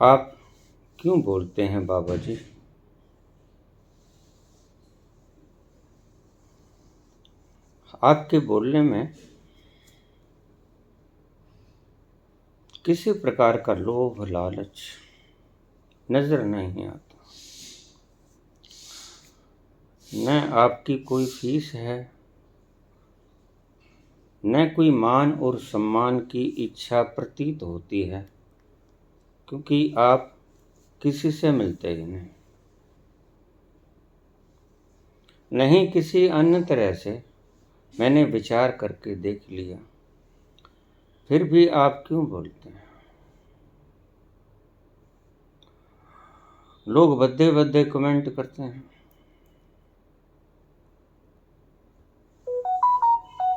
आप क्यों बोलते हैं बाबा जी? आपके बोलने में किसी प्रकार का लोभ लालच नजर नहीं आता। न आपकी कोई फीस है, न कोई मान और सम्मान की इच्छा प्रतीत होती है, क्योंकि आप किसी से मिलते ही नहीं। नहीं किसी अन्य तरह से मैंने विचार करके देख लिया, फिर भी आप क्यों बोलते हैं? लोग भद्दे भद्दे कमेंट करते हैं,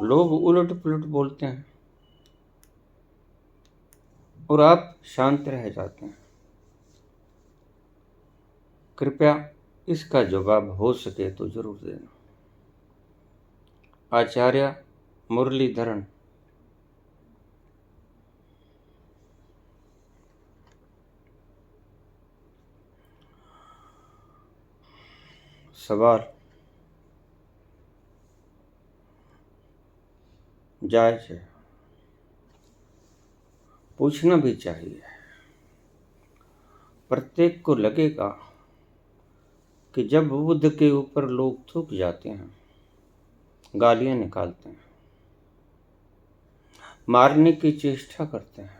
लोग उलट पुलट बोलते हैं और आप शांत रह जाते हैं। कृपया इसका जवाब हो सके तो जरूर देना। आचार्य मुरलीधरन। सवाल जायज है, पूछना भी चाहिए। प्रत्येक को लगेगा कि जब बुद्ध के ऊपर लोग थूक जाते हैं, गालियां निकालते हैं, मारने की चेष्टा करते हैं,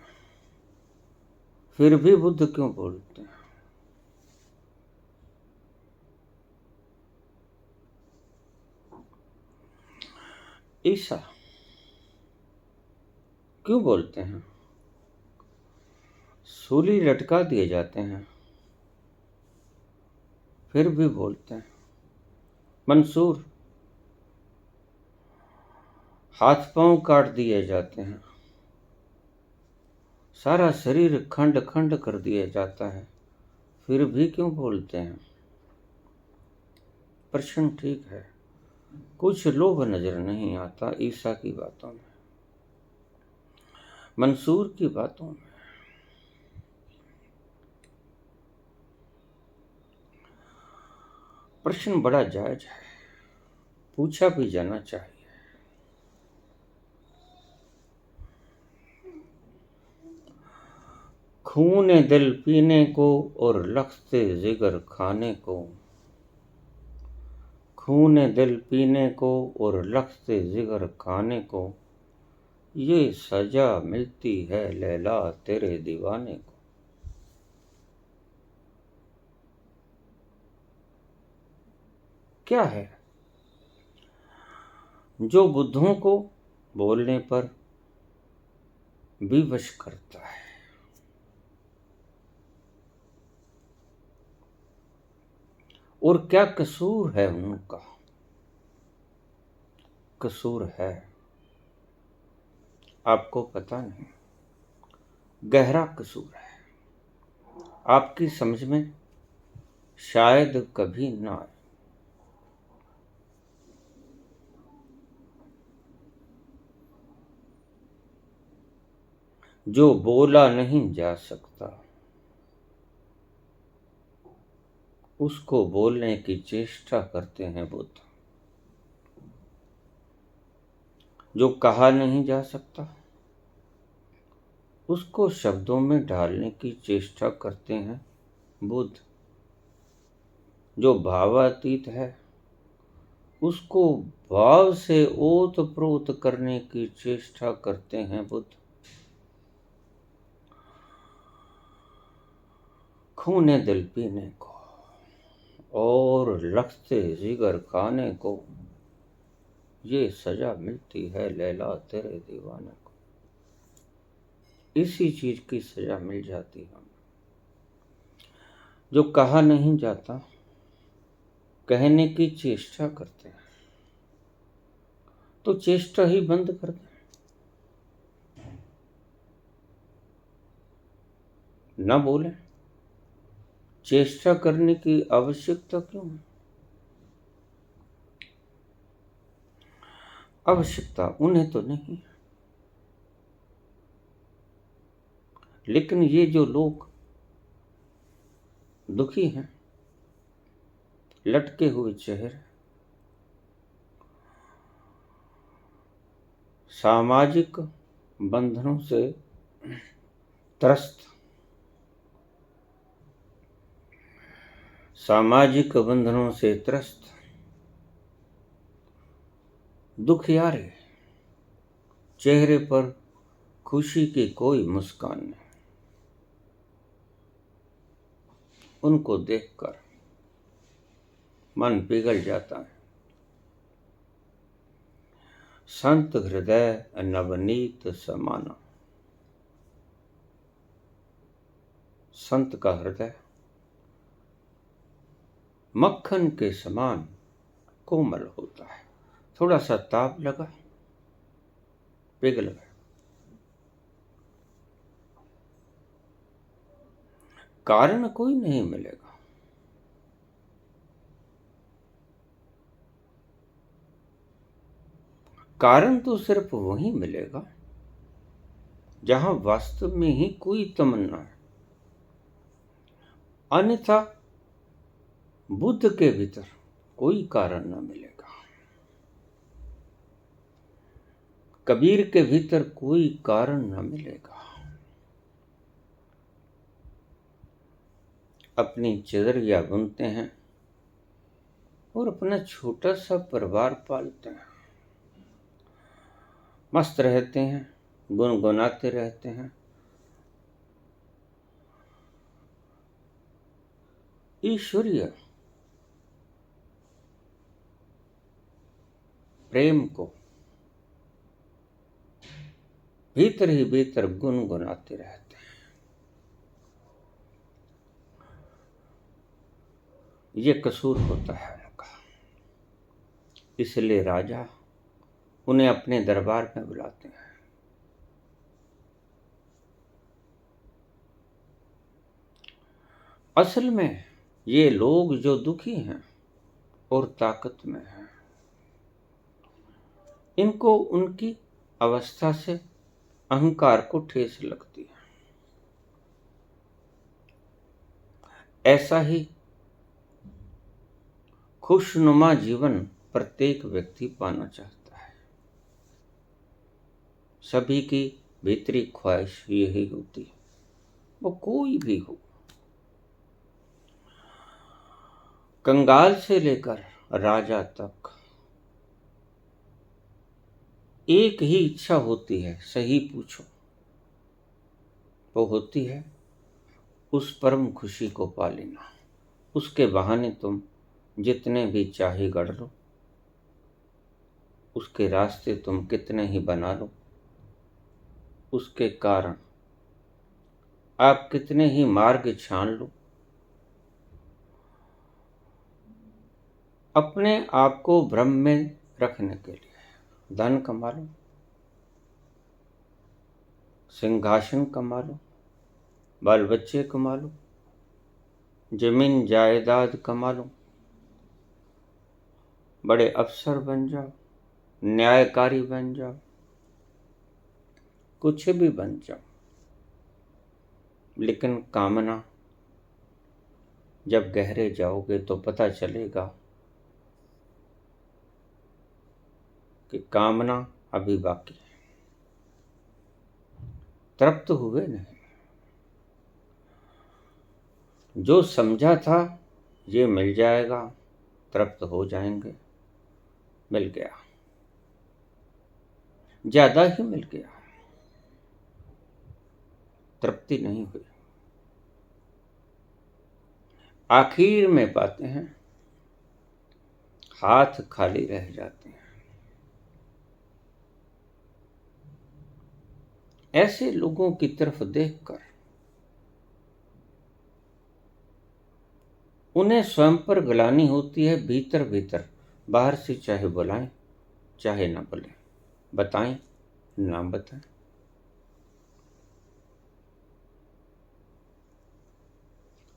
फिर भी बुद्ध क्यों बोलते हैं? ईसा क्यों बोलते हैं? सूली लटका दिए जाते हैं, फिर भी बोलते हैं। मंसूर हाथ पांव काट दिए जाते हैं, सारा शरीर खंड खंड कर दिया जाता है, फिर भी क्यों बोलते हैं? प्रश्न ठीक है, कुछ लोभ नजर नहीं आता ईसा की बातों में, मंसूर की बातों में। प्रश्न बड़ा जायज है, पूछा भी जाना चाहिए। खून दिल पीने को और लख्ते जिगर खाने को, खून दिल पीने को और लख्ते जिगर खाने को, ये सजा मिलती है लैला तेरे दीवाने को। क्या है जो बुद्धों को बोलने पर विवश करता है? और क्या कसूर है उनका? कसूर है, आपको पता नहीं, गहरा कसूर है, आपकी समझ में शायद कभी ना आए। जो बोला नहीं जा सकता, उसको बोलने की चेष्टा करते हैं बुद्ध। जो कहा नहीं जा सकता, उसको शब्दों में ढालने की चेष्टा करते हैं बुद्ध। जो भावातीत है, उसको भाव से ओत प्रोत करने की चेष्टा करते हैं बुद्ध। खूने दिल पीने को और लख्ते जिगर खाने को, ये सजा मिलती है लैला तेरे दीवाने को। इसी चीज की सजा मिल जाती है। जो कहा नहीं जाता, कहने की चेष्टा करते हैं, तो चेष्टा ही बंद कर दें, न बोले। चेष्टा करने की आवश्यकता क्यों है? आवश्यकता उन्हें तो नहीं, लेकिन ये जो लोग दुखी हैं, लटके हुए चेहरे, सामाजिक बंधनों से त्रस्त, सामाजिक बंधनों से त्रस्त, दुखियारे, चेहरे पर खुशी की कोई मुस्कान नहीं। उनको देखकर मन पिघल जाता है। संत हृदय नवनीत समाना। संत का हृदय मक्खन के समान कोमल होता है। थोड़ा सा ताप लगा, पिघल गया। कारण कोई नहीं मिलेगा, कारण तो सिर्फ वही मिलेगा जहां वास्तव में ही कोई तमन्ना है। अन्यथा बुद्ध के भीतर कोई कारण न मिलेगा, कबीर के भीतर कोई कारण न मिलेगा। अपनी चदरिया बुनते हैं और अपना छोटा सा परिवार पालते हैं, मस्त रहते हैं, गुनगुनाते रहते हैं। ईश्वरीय प्रेम को भीतर ही भीतर गुनगुनाते रहते हैं। ये कसूर होता है उनका, इसलिए राजा उन्हें अपने दरबार में बुलाते हैं। असल में ये लोग जो दुखी हैं और ताकत में हैं, इनको उनकी अवस्था से अहंकार को ठेस लगती है। ऐसा ही खुशनुमा जीवन प्रत्येक व्यक्ति पाना चाहता है। सभी की भीतरी ख्वाहिश यही होती है, वो कोई भी हो, कंगाल से लेकर राजा तक एक ही इच्छा होती है, सही पूछो, वो होती है उस परम खुशी को पा लेना। उसके बहाने तुम जितने भी चाहे गढ़ लो, उसके रास्ते तुम कितने ही बना लो, उसके कारण आप कितने ही मार्ग छान लो, अपने आप को भ्रम में रखने के लिए धन कमा लो, सिंहासन कमा लो, बाल बच्चे कमा लो, जमीन जायदाद कमा लो, बड़े अफसर बन जाओ, न्यायकारी बन जाओ, कुछ भी बन जाओ, लेकिन कामना जब गहरे जाओगे तो पता चलेगा कि कामना अभी बाकी है, तृप्त हुए नहीं। जो समझा था ये मिल जाएगा, तृप्त हो जाएंगे, मिल गया, ज्यादा ही मिल गया, तृप्ति नहीं हुई। आखिर में पाते हैं हाथ खाली रह जाते हैं। ऐसे लोगों की तरफ देखकर उन्हें स्वयं पर ग्लानि होती है, भीतर भीतर। बाहर से चाहे बुलाएं चाहे ना बुलाएं, बताएं ना बताएं,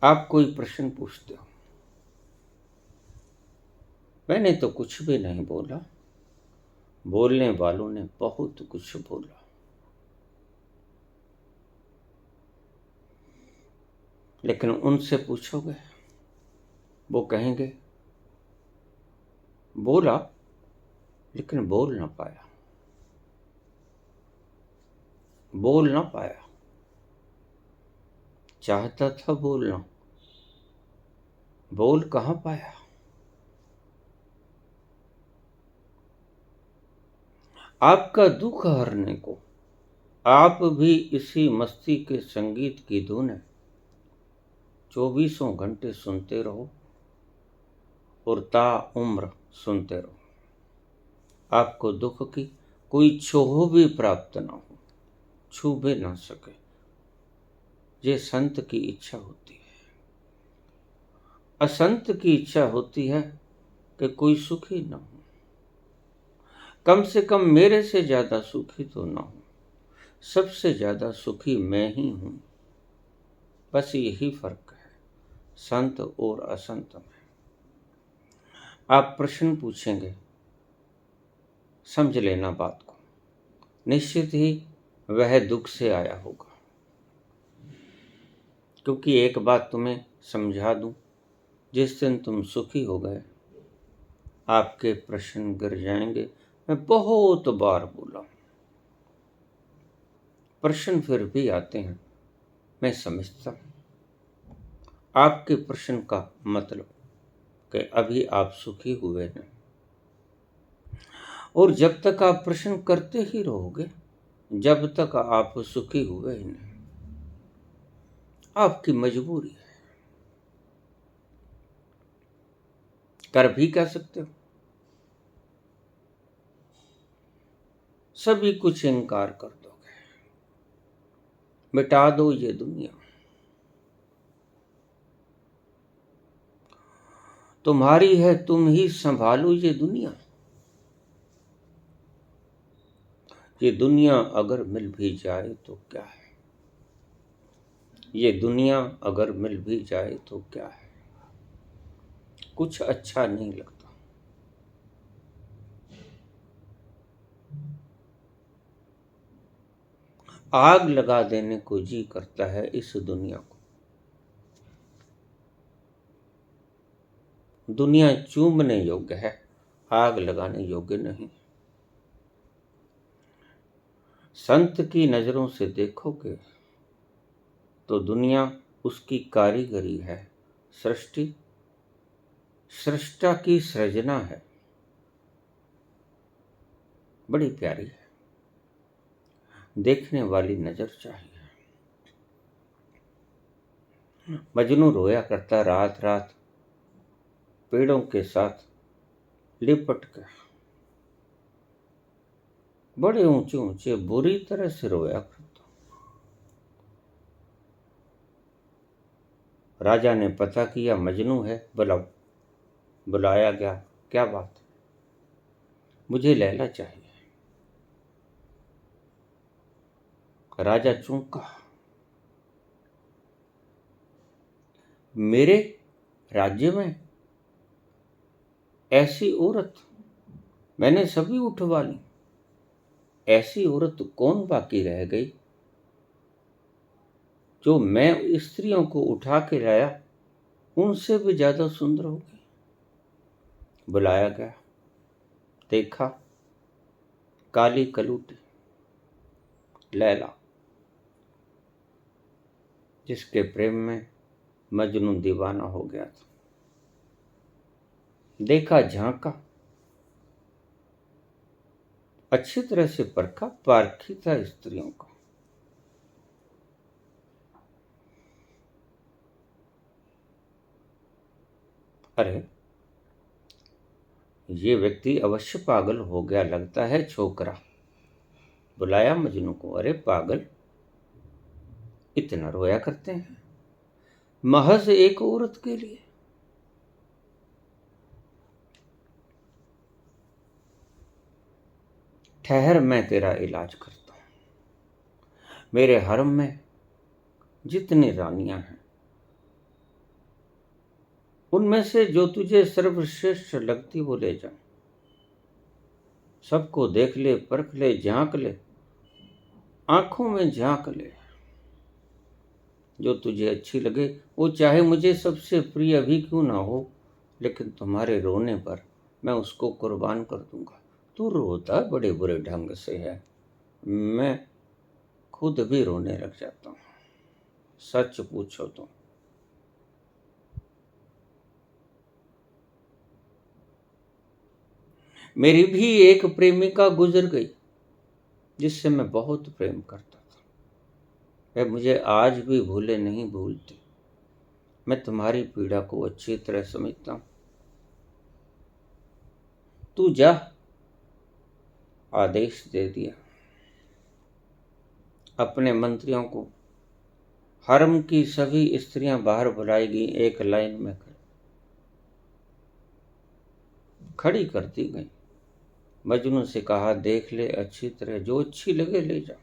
आप कोई प्रश्न पूछते हो, मैंने तो कुछ भी नहीं बोला, बोलने वालों ने बहुत कुछ बोला। लेकिन उनसे पूछोगे वो कहेंगे बोला लेकिन बोल ना पाया, बोल ना पाया, चाहता था बोलना, बोल कहाँ पाया। आपका दुख हरने को आप भी इसी मस्ती के संगीत की धुन है, 24 घंटे सुनते रहो और ता उम्र सुनते रहो। आपको दुख की कोई छोह भी प्राप्त ना हो, छू भी ना सके। ये संत की इच्छा होती है। असंत की इच्छा होती है कि कोई सुखी ना हो, कम से कम मेरे से ज्यादा सुखी तो ना हो, सबसे ज्यादा सुखी मैं ही हूं। बस यही फर्क है संत और असंत में। आप प्रश्न पूछेंगे, समझ लेना बात को, निश्चित ही वह दुख से आया होगा। क्योंकि एक बात तुम्हें समझा दूं, जिस दिन तुम सुखी हो गए आपके प्रश्न गिर जाएंगे। मैं बहुत बार बोला, प्रश्न फिर भी आते हैं, मैं समझता हूं आपके प्रश्न का मतलब कि अभी आप सुखी हुए नहीं, और जब तक आप प्रश्न करते ही रहोगे जब तक आप सुखी हुए ही नहीं। आपकी मजबूरी है, कर भी कह सकते हो, सभी कुछ इनकार कर दोगे, मिटा दो ये दुनिया। तुम्हारी है, तुम ही संभालो ये दुनिया। ये दुनिया अगर मिल भी जाए तो क्या है, ये दुनिया अगर मिल भी जाए तो क्या है, कुछ अच्छा नहीं लगता। आग लगा देने को जी करता है इस दुनिया को। दुनिया चूमने योग्य है, आग लगाने योग्य नहीं। संत की नजरों से देखोगे तो दुनिया उसकी कारीगरी है, सृष्टि सृष्टा की सृजना है, बड़ी प्यारी है, देखने वाली नजर चाहिए। मजनू रोया करता रात रात पेड़ों के साथ लिपट कर, बड़े ऊंचे ऊंचे बुरी तरह से रोया करता। राजा ने पता किया मजनू है, बुलाओ। बुलाया गया, क्या बात, मुझे लैला चाहिए। राजा चौंका, मेरे राज्य में ऐसी औरत, मैंने सभी उठवा ली, ऐसी औरत कौन बाकी रह गई जो मैं स्त्रियों को उठा के लाया उनसे भी ज्यादा सुंदर हो गई। बुलाया गया, देखा काली कलूटी लैला, जिसके प्रेम में मजनू दीवाना हो गया था। देखा, झांका, अच्छी तरह से परखा, पारखी था स्त्रियों को। अरे ये व्यक्ति अवश्य पागल हो गया लगता है, छोकरा। बुलाया मजनू को, अरे पागल, इतना रोया करते हैं महज एक औरत के लिए? ठहर, मैं तेरा इलाज करता हूं। मेरे हरम में जितनी रानियां हैं उनमें से जो तुझे सर्वश्रेष्ठ लगती वो ले जा। सबको देख ले, परख ले, झांक ले, आंखों में झांक ले, जो तुझे अच्छी लगे, वो चाहे मुझे सबसे प्रिय भी क्यों ना हो, लेकिन तुम्हारे रोने पर मैं उसको कुर्बान कर दूंगा। तू रोता बड़े बुरे ढंग से है, मैं खुद भी रोने लग जाता हूँ। सच पूछो तो मेरी भी एक प्रेमिका गुजर गई जिससे मैं बहुत प्रेम करता था। वह मुझे आज भी भूले नहीं भूलती। मैं तुम्हारी पीड़ा को अच्छी तरह समझता हूँ। तू जा, आदेश दे दिया अपने मंत्रियों को। हरम की सभी स्त्रियां बाहर बुलाई गई, एक लाइन में खड़ी कर दी गई। मजनू से कहा, देख ले अच्छी तरह, जो अच्छी लगे ले जा,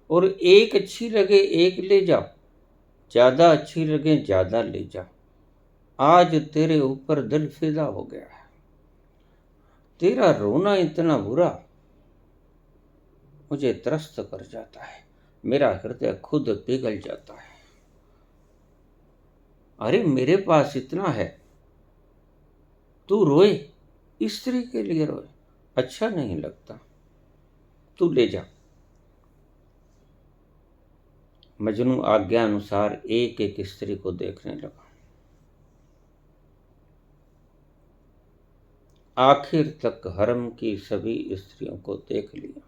और एक अच्छी लगे एक ले जाओ, ज्यादा अच्छी लगे ज्यादा ले जा। आज तेरे ऊपर दिल फिदा हो गया है। तेरा रोना इतना बुरा मुझे त्रस्त कर जाता है, मेरा हृदय खुद पिघल जाता है। अरे मेरे पास इतना है, तू रोए, स्त्री के लिए रोए, अच्छा नहीं लगता। तू ले जा। मजनू आज्ञा अनुसार एक एक स्त्री को देखने लगा। आखिर तक हरम की सभी स्त्रियों को देख लिया।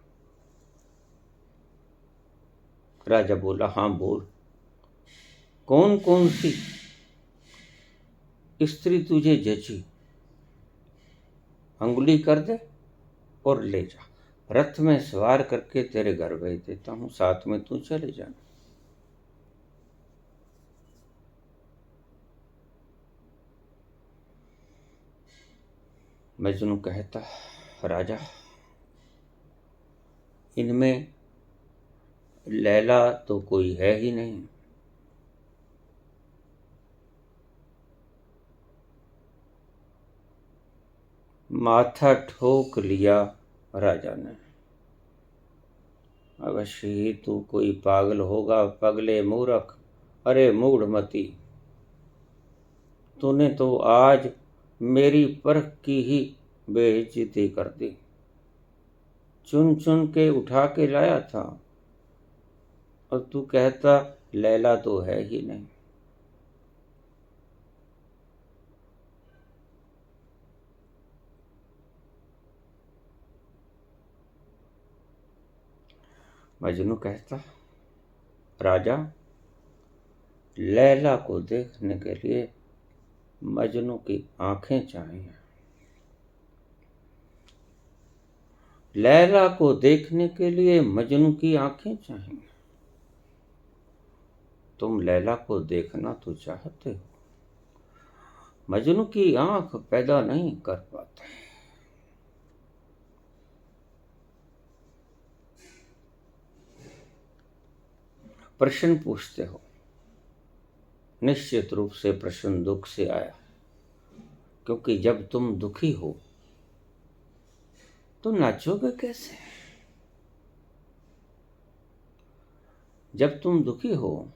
राजा बोला, हाँ बोल, कौन कौन सी स्त्री तुझे जची, अंगुली कर दे और ले जा। रथ में सवार करके तेरे घर भेज देता हूं, साथ में तू चले जाना। मजनू कहता, राजा इनमें लैला तो कोई है ही नहीं। माथा ठोक लिया राजा ने। अवश्य ही तू कोई पागल होगा, पगले मूर्ख, अरे मूढ़मती। तूने तो आज मेरी परख की ही बेइज्जती कर दी। चुन चुन के उठा के लाया था और तू कहता लैला तो है ही नहीं। मजनू कहता, राजा लैला को देखने के लिए मजनू की आंखें चाहिए। लैला को देखने के लिए मजनू की आंखें चाहिए। तुम लैला को देखना तो चाहते हो, मजनू की आंख पैदा नहीं कर पाते। प्रश्न पूछते हो, निश्चित रूप से प्रश्न दुख से आया, क्योंकि जब तुम दुखी हो तो नाचोगे कैसे? जब तुम दुखी हो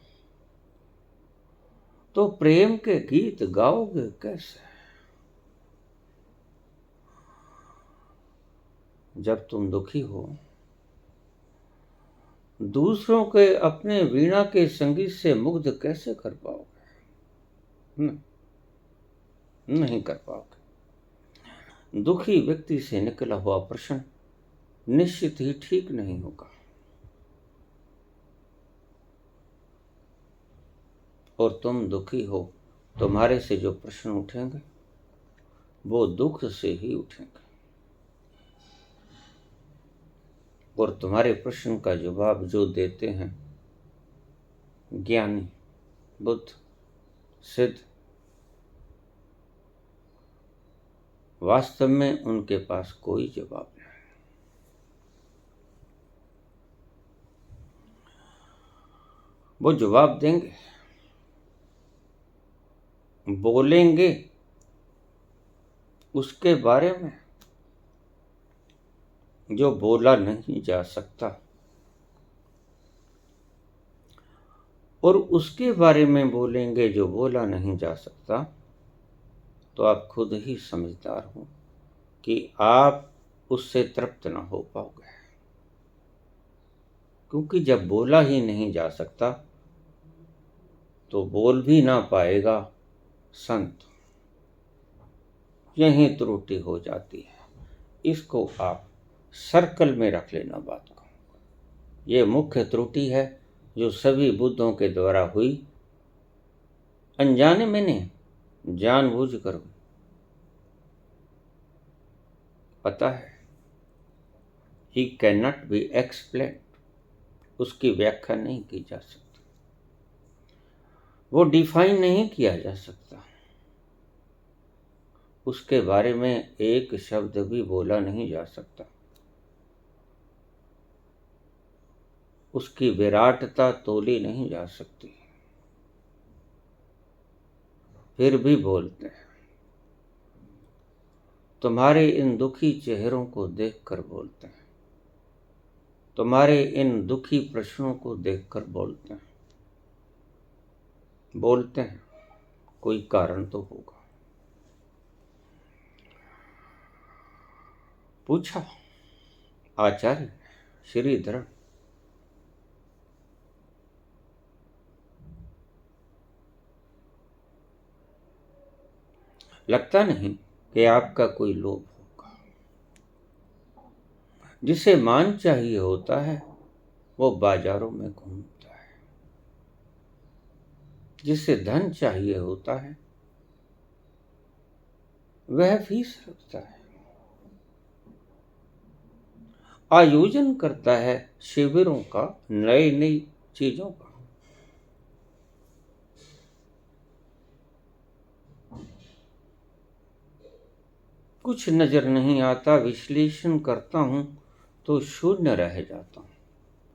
तो प्रेम के गीत गाओगे कैसे? जब तुम दुखी हो दूसरों के अपने वीणा के संगीत से मुग्ध कैसे कर पाओगे? नहीं कर पाओगे। दुखी व्यक्ति से निकला हुआ प्रश्न निश्चित ही ठीक नहीं होगा, और तुम दुखी हो, तुम्हारे से जो प्रश्न उठेंगे वो दुख से ही उठेंगे, और तुम्हारे प्रश्न का जवाब जो देते हैं ज्ञानी, बुद्ध, सिद्ध, वास्तव में उनके पास कोई जवाब नहीं। वो जवाब देंगे, बोलेंगे उसके बारे में जो बोला नहीं जा सकता, और उसके बारे में बोलेंगे जो बोला नहीं जा सकता। तो आप खुद ही समझदार हो कि आप उससे तृप्त न हो पाओगे, क्योंकि जब बोला ही नहीं जा सकता तो बोल भी ना पाएगा संत। यही त्रुटि हो जाती है। इसको आप सर्कल में रख लेना बात को। ये मुख्य त्रुटि है जो सभी बुद्धों के द्वारा हुई, अनजाने में नहीं, जानबूझकर हुई। पता है, he can not be explain, उसकी व्याख्या नहीं की जा सकती, वो डिफाइन नहीं किया जा सकता, उसके बारे में एक शब्द भी बोला नहीं जा सकता। उसकी विराटता तोली नहीं जा सकती, फिर भी बोलते हैं। तुम्हारे इन दुखी चेहरों को देखकर बोलते हैं, तुम्हारे इन दुखी प्रश्नों को देखकर बोलते हैं। बोलते हैं, कोई कारण तो होगा। पूछा आचार्य श्रीधर, लगता नहीं कि आपका कोई लोभ होगा। जिसे मान चाहिए होता है वो बाजारों में घूमता है, जिसे धन चाहिए होता है वह फीस रखता है, आयोजन करता है शिविरों का, नई नई चीजों का। कुछ नजर नहीं आता, विश्लेषण करता हूं तो शून्य रह जाता हूं।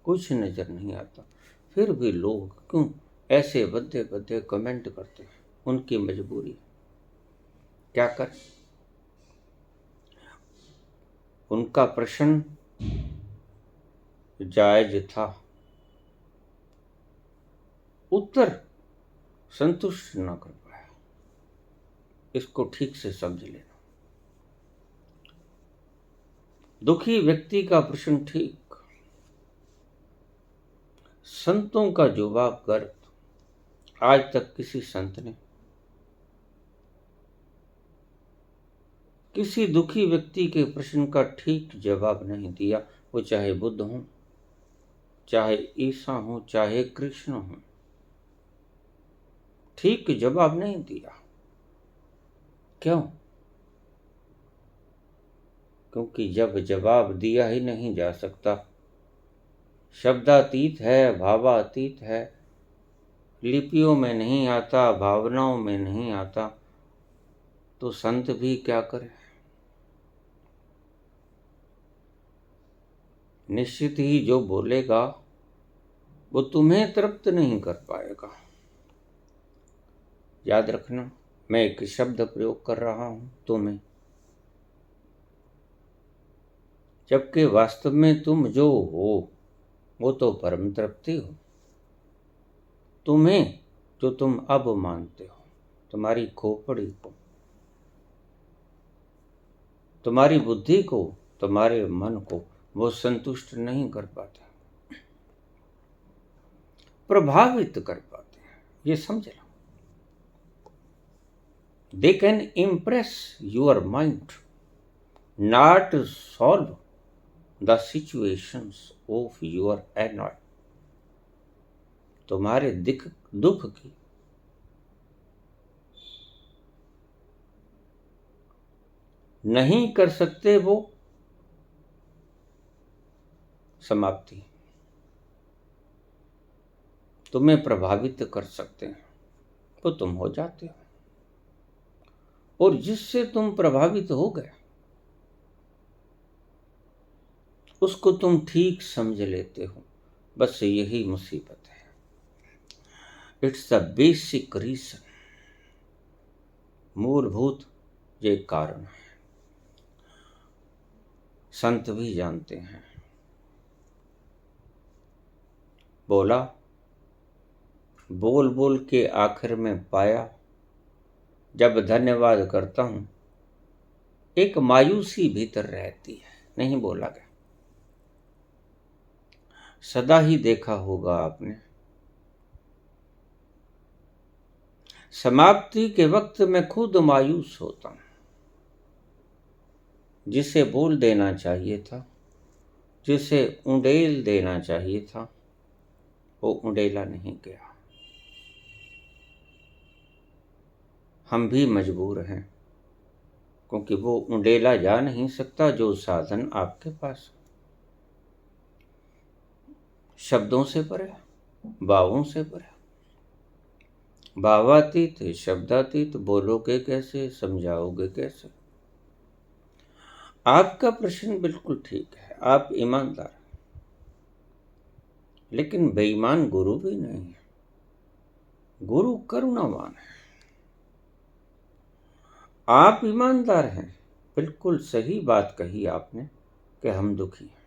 कुछ नजर नहीं आता, फिर भी लोग क्यों ऐसे बद्दे बद्दे कमेंट करते हैं। उनकी मजबूरी, क्या कर। उनका प्रश्न जायज था, उत्तर संतुष्ट न कर पाया। इसको ठीक से समझ लेना। दुखी व्यक्ति का प्रश्न ठीक, संतों का जवाब गलत। आज तक किसी संत ने किसी दुखी व्यक्ति के प्रश्न का ठीक जवाब नहीं दिया, वो चाहे बुद्ध हो, चाहे ईसा हो, चाहे कृष्ण हो। ठीक जवाब नहीं दिया। क्यों? क्योंकि जब जवाब दिया ही नहीं जा सकता, शब्दातीत है, भावातीत है, लिपियों में नहीं आता, भावनाओं में नहीं आता, तो संत भी क्या करे। निश्चित ही जो बोलेगा वो तुम्हें तृप्त नहीं कर पाएगा। याद रखना, मैं एक शब्द प्रयोग कर रहा हूं तुम्हें, जबकि वास्तव में तुम जो हो वो तो परम तृप्ति हो। तुम्हें जो तुम अब मानते हो, तुम्हारी खोपड़ी को, तुम्हारी बुद्धि को, तुम्हारे मन को वो संतुष्ट नहीं कर पाते, प्रभावित कर पाते हैं। ये समझ लो। They can impress your mind, not solve the situations of your annoy. तुम्हारे दुख की नहीं कर सकते वो समाप्ति, तुम्हें प्रभावित कर सकते हैं, तो तुम हो जाते हो। और जिससे तुम प्रभावित हो गए उसको तुम ठीक समझ लेते हो। बस यही मुसीबत है। इट्स द बेसिक रीजन, मूलभूत ये कारण है। संत भी जानते हैं। बोला, बोल बोल के आखिर में पाया जब धन्यवाद करता हूं, एक मायूसी भीतर रहती है। नहीं बोला गया। सदा ही देखा होगा आपने, समाप्ति के वक्त मैं खुद मायूस होता हूं। जिसे बोल देना चाहिए था, जिसे उंडेल देना चाहिए था, वो उंडेला नहीं गया। हम भी मजबूर हैं, क्योंकि वो उंडेला जा नहीं सकता जो साधन आपके पास। शब्दों से परे, भावों से परे, भावातीत शब्दातीत, बोलोगे कैसे, समझाओगे कैसे। आपका प्रश्न बिल्कुल ठीक है, आप ईमानदार हैं, लेकिन बेईमान गुरु भी नहीं है। गुरु करुणावान है। आप ईमानदार हैं, बिल्कुल सही बात कही आपने कि हम दुखी हैं।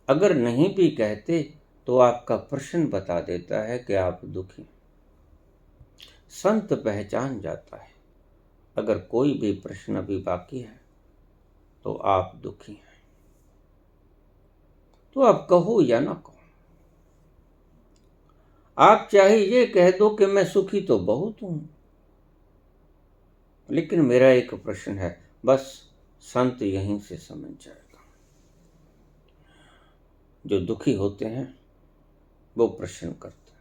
अगर नहीं भी कहते तो आपका प्रश्न बता देता है कि आप दुखी हैं। संत पहचान जाता है। अगर कोई भी प्रश्न अभी बाकी है तो आप दुखी हैं, तो आप कहो या ना कहो। आप चाहे ये कह दो कि मैं सुखी तो बहुत हूं, लेकिन मेरा एक प्रश्न है, बस संत यहीं से समझ जाएगा। जो दुखी होते हैं वो प्रश्न करते हैं,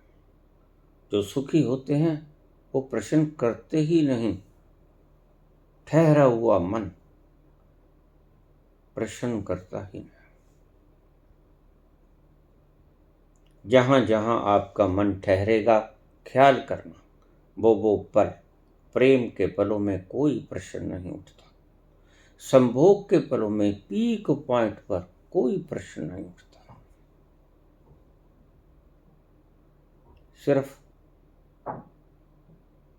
जो सुखी होते हैं वो प्रश्न करते ही नहीं। ठहरा हुआ मन प्रश्न करता ही नहीं। जहां जहां आपका मन ठहरेगा, ख्याल करना, वो पल, प्रेम के पलों में कोई प्रश्न नहीं उठता। संभोग के पलों में, पीक पॉइंट पर कोई प्रश्न नहीं उठता। सिर्फ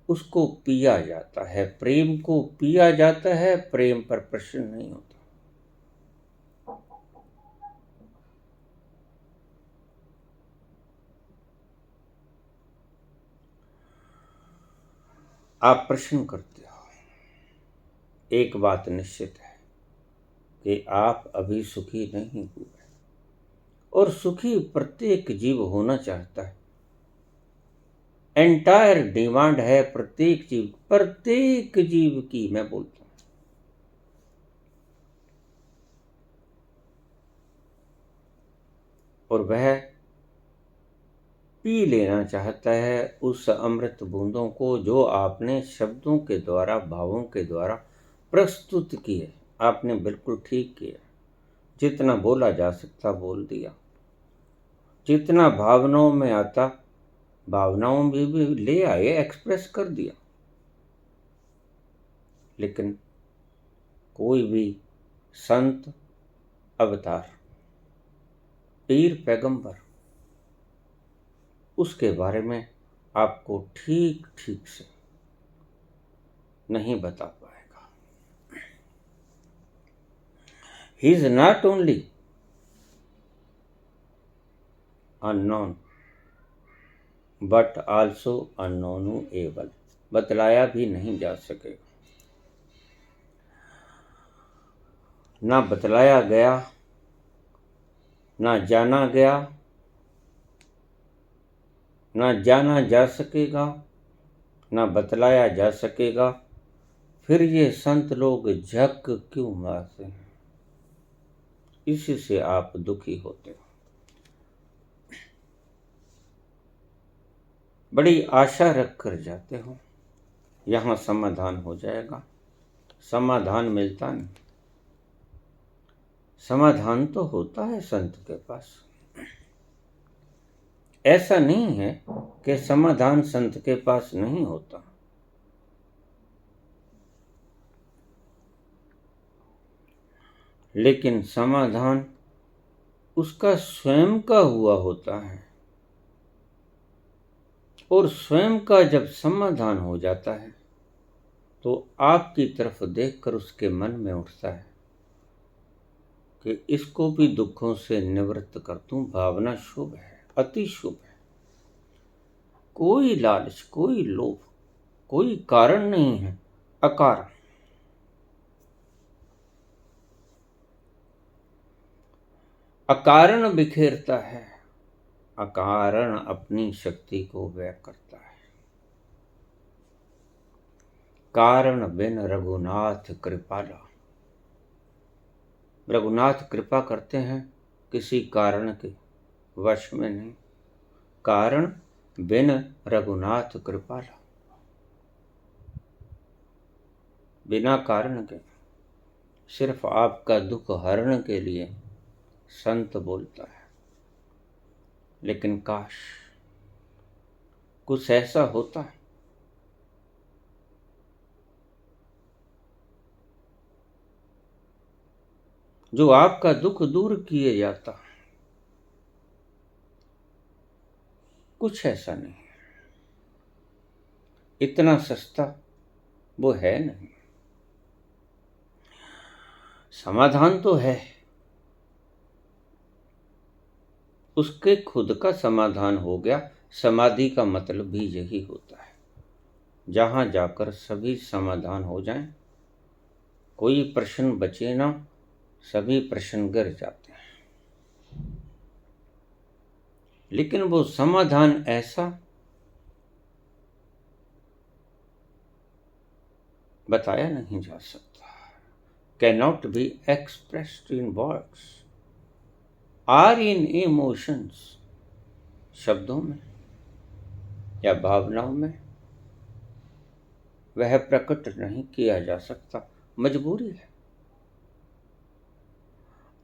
उसको पिया जाता है, प्रेम को पिया जाता है, प्रेम पर प्रश्न नहीं होता। आप प्रश्न करते हो, एक बात निश्चित है कि आप अभी सुखी नहीं हुए, और सुखी प्रत्येक जीव होना चाहता है। एंटायर डिमांड है प्रत्येक जीव की, मैं बोलता हूं। और वह पी लेना चाहता है उस अमृत बूंदों को जो आपने शब्दों के द्वारा, भावों के द्वारा प्रस्तुत किए। आपने बिल्कुल ठीक किया। जितना बोला जा सकता बोल दिया, जितना भावनाओं में आता भावनाओं में भी ले आए, एक्सप्रेस कर दिया। लेकिन कोई भी संत, अवतार, पीर, पैगंबर उसके बारे में आपको ठीक ठीक से नहीं बता पाएगा। He is not only unknown but also unknowable. बतलाया भी नहीं जा सकेगा। ना बतलाया गया, ना जाना गया, ना जाना जा सकेगा, ना बतलाया जा सकेगा। फिर ये संत लोग झक क्यों मारते हैं? इसी से आप दुखी होते हो। बड़ी आशा रख कर जाते हो यहां समाधान हो जाएगा। समाधान मिलता नहीं। समाधान तो होता है संत के पास। ऐसा नहीं है कि समाधान संत के पास नहीं होता। लेकिन समाधान उसका स्वयं का हुआ होता है, और स्वयं का जब समाधान हो जाता है तो आपकी तरफ देखकर उसके मन में उठता है कि इसको भी दुखों से निवृत्त कर दूं। भावना शुभ है, अति शुभ है। कोई लालच, कोई लोभ कोई कारण नहीं है, अकारण। अकारण बिखेरता है, अकारण अपनी शक्ति को व्यय करता है। कारण बिन रघुनाथ कृपाला। रघुनाथ कृपा करते हैं किसी कारण के वश में नहीं। कारण बिन रघुनाथ कृपाला, बिना कारण के, सिर्फ आपका दुख हरण के लिए संत बोलता है। लेकिन काश कुछ ऐसा होता जो आपका दुख दूर किए जाता। कुछ ऐसा नहीं, इतना सस्ता वो है नहीं। समाधान तो है, उसके खुद का समाधान हो गया। समाधि का मतलब भी यही होता है, जहां जाकर सभी समाधान हो जाएं, कोई प्रश्न बचे ना, सभी प्रश्न गिर जाते हैं। लेकिन वो समाधान ऐसा बताया नहीं जा सकता, cannot be expressed in words are in emotions. शब्दों में या भावनाओं में वह प्रकट नहीं किया जा सकता, मजबूरी है।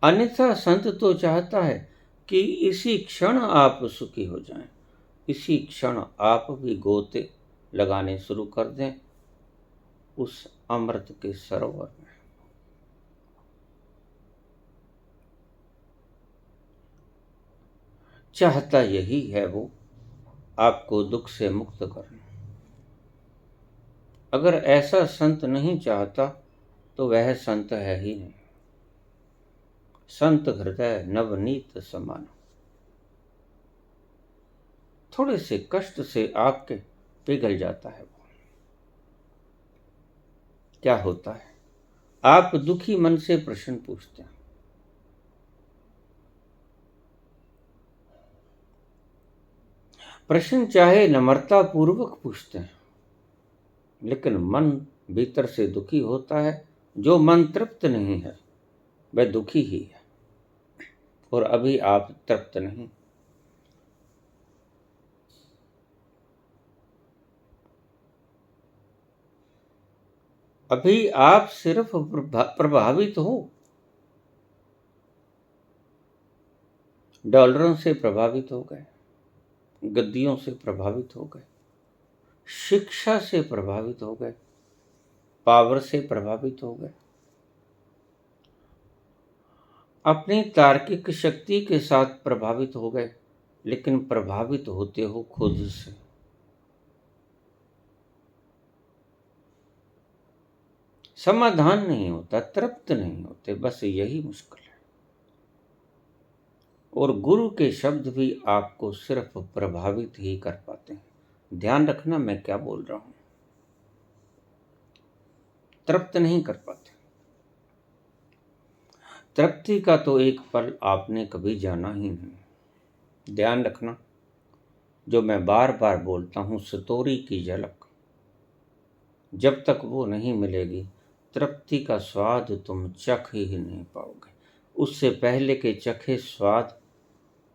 अन्यथा संत तो चाहता है कि इसी क्षण आप सुखी हो जाएं, इसी क्षण आप भी गोते लगाने शुरू कर दें उस अमृत के सरोवर में। चाहता यही है वो, आपको दुख से मुक्त करना। अगर ऐसा संत नहीं चाहता तो वह संत है ही नहीं। संत हृदय नवनीत समान, थोड़े से कष्ट से आपके पिघल जाता है वो। क्या होता है, आप दुखी मन से प्रश्न पूछते हैं, प्रश्न चाहे नम्रता पूर्वक पूछते हैं, लेकिन मन भीतर से दुखी होता है। जो मन तृप्त नहीं है वह दुखी ही है, और अभी आप तृप्त नहीं। अभी आप सिर्फ प्रभावित हो, डॉलरों से प्रभावित हो गए, गद्दियों से प्रभावित हो गए, शिक्षा से प्रभावित हो गए, पावर से प्रभावित हो गए, अपनी तार्किक शक्ति के साथ प्रभावित हो गए। लेकिन प्रभावित होते हो खुद से। समाधान नहीं होता, तृप्त नहीं होते, बस यही मुश्किल है। और गुरु के शब्द भी आपको सिर्फ प्रभावित ही कर पाते हैं। ध्यान रखना मैं क्या बोल रहा हूं, तृप्त नहीं कर पाते। तृप्ति का तो एक पल आपने कभी जाना ही नहीं। ध्यान रखना, जो मैं बार बार बोलता हूं, सतोरी की झलक जब तक वो नहीं मिलेगी, तृप्ति का स्वाद तुम चख ही नहीं पाओगे। उससे पहले के चखे स्वाद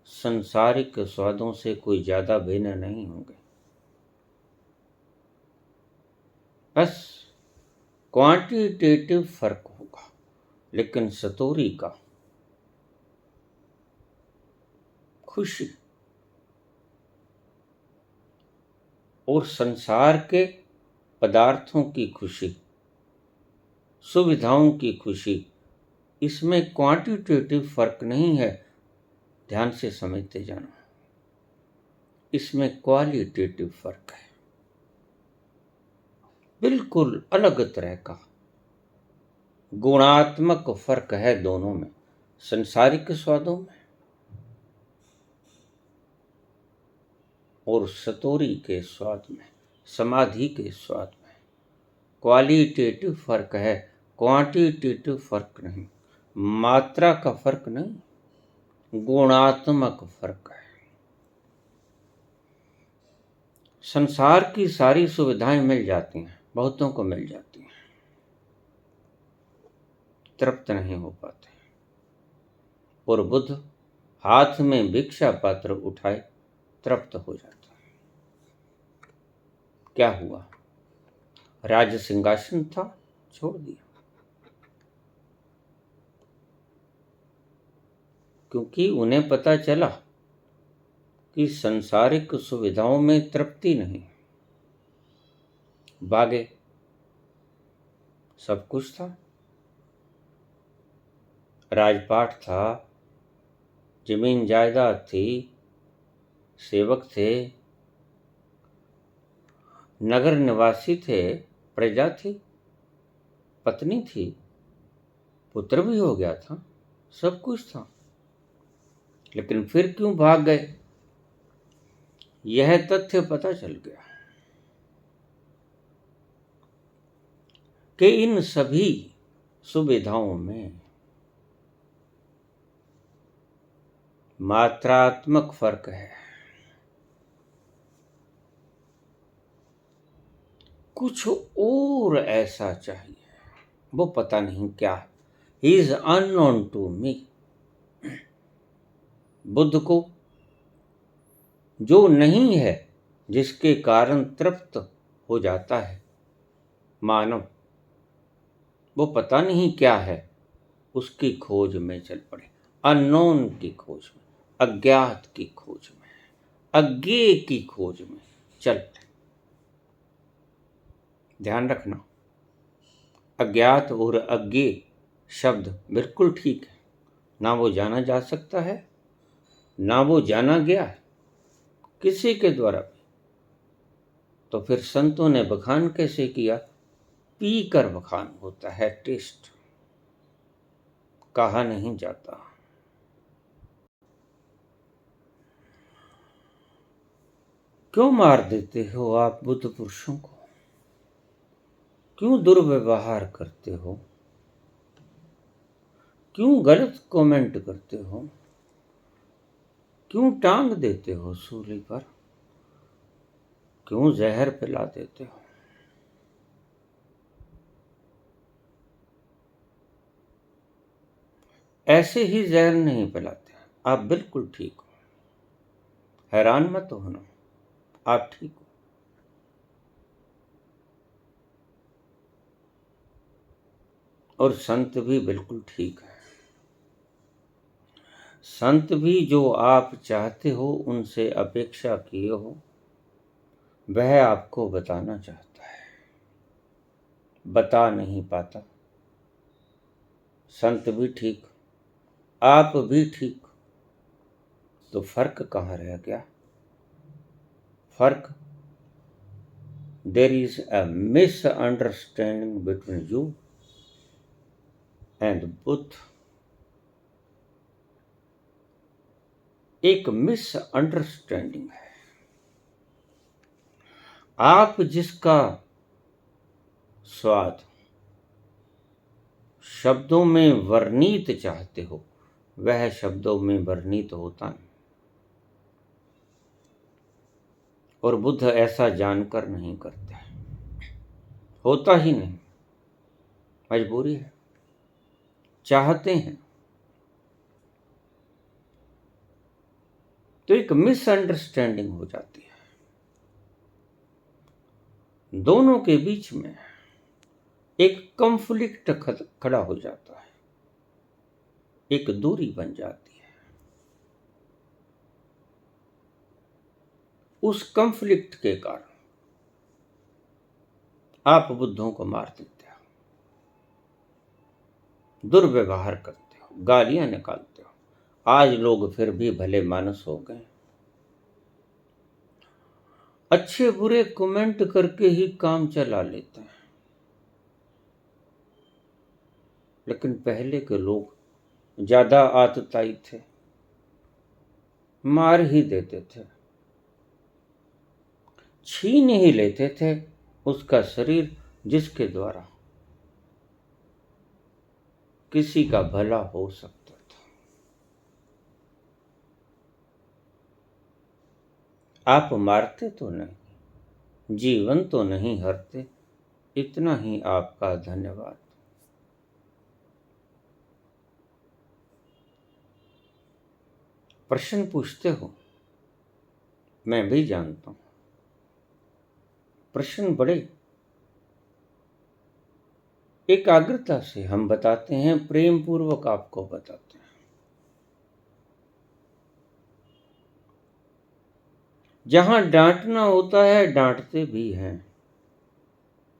संसारिक स्वादों से कोई ज्यादा भिन्न नहीं होंगे। बस क्वांटिटेटिव फर्क होगा, लेकिन सतोरी का खुशी और संसार के पदार्थों की खुशी, सुविधाओं की खुशी, इसमें क्वांटिटेटिव फर्क नहीं है। ध्यान से समझते जाना, इसमें क्वालिटेटिव फर्क है, बिल्कुल अलग तरह का गुणात्मक फर्क है दोनों में, संसारिक स्वादों में और सतोरी के स्वाद में। समाधि के स्वाद में। क्वालिटेटिव फर्क है, क्वांटिटेटिव फर्क नहीं। मात्रा का फर्क नहीं, गुणात्मक फर्क है। संसार की सारी सुविधाएं मिल जाती हैं, बहुतों को मिल जाती हैं, तृप्त नहीं हो पाते। और बुद्ध हाथ में भिक्षा पात्र उठाए तृप्त हो जाता है। क्या हुआ? राज सिंहासन था, छोड़ दिया, क्योंकि उन्हें पता चला कि संसारिक सुविधाओं में तृप्ति नहीं। भागे, सब कुछ था, राजपाट था, जमीन जायदाद थी, सेवक थे, नगर निवासी थे, प्रजा थी, पत्नी थी, पुत्र भी हो गया था, सब कुछ था। लेकिन फिर क्यों भाग गए? यह तथ्य पता चल गया कि इन सभी सुविधाओं में मात्रात्मक फर्क है। कुछ और ऐसा चाहिए, वो पता नहीं क्या है। He is unknown to me. Buddha को जो नहीं है, जिसके कारण तृप्त हो जाता है मानव, वो पता नहीं क्या है, उसकी खोज में चल पड़े। अननोन की खोज में, अज्ञात की खोज में, अज्ञेय की खोज में चल पड़े। ध्यान रखना, अज्ञात और अज्ञेय शब्द बिल्कुल ठीक है। ना वो जाना जा सकता है, ना वो जाना गया है किसी के द्वारा भी। तो फिर संतों ने बखान कैसे किया? पी कर बखान होता है, टेस्ट, कहा नहीं जाता। क्यों मार देते हो आप बुद्ध पुरुषों को? क्यों दुर्व्यवहार करते हो? क्यों गलत कमेंट करते हो? क्यों टांग देते हो सूली पर? क्यों जहर पिला देते हो? ऐसे ही जहर नहीं पिलाते, आप बिल्कुल ठीक हो, हैरान मत होना, आप ठीक हो। और संत भी बिल्कुल ठीक है। संत भी जो आप चाहते हो, उनसे अपेक्षा किए हो, वह आपको बताना चाहता है, बता नहीं पाता। संत भी ठीक, आप भी ठीक, तो फर्क कहाँ रह गया? फर्क, there is a misunderstanding between you and Buddha. एक मिसअंडरस्टैंडिंग है। आप जिसका स्वाद शब्दों में वर्णित चाहते हो, वह शब्दों में वर्णित होता नहीं। और बुद्ध ऐसा जानकर नहीं करते, होता ही नहीं, मजबूरी है, चाहते हैं। तो एक मिसअंडरस्टैंडिंग हो जाती है, दोनों के बीच में एक कॉन्फ्लिक्ट खड़ा हो जाता है, एक दूरी बन जाती है। उस कॉन्फ्लिक्ट के कारण आप बुद्धों को मार देते हो, दुर्व्यवहार करते हो, गालियां निकालते हो। आज लोग फिर भी भले मानस हो गए, अच्छे बुरे कमेंट करके ही काम चला लेते हैं। लेकिन पहले के लोग ज्यादा आतताई थे, मार ही देते थे, छीन ही लेते थे उसका शरीर, जिसके द्वारा किसी का भला हो सकता था। आप मारते तो नहीं, जीवन तो नहीं हरते, इतना ही आपका धन्यवाद। प्रश्न पूछते हो, मैं भी जानता हूं। प्रश्न बड़े एकाग्रता से हम बताते हैं, प्रेम पूर्वक आपको बताते हैं। जहां डांटना होता है डांटते भी हैं,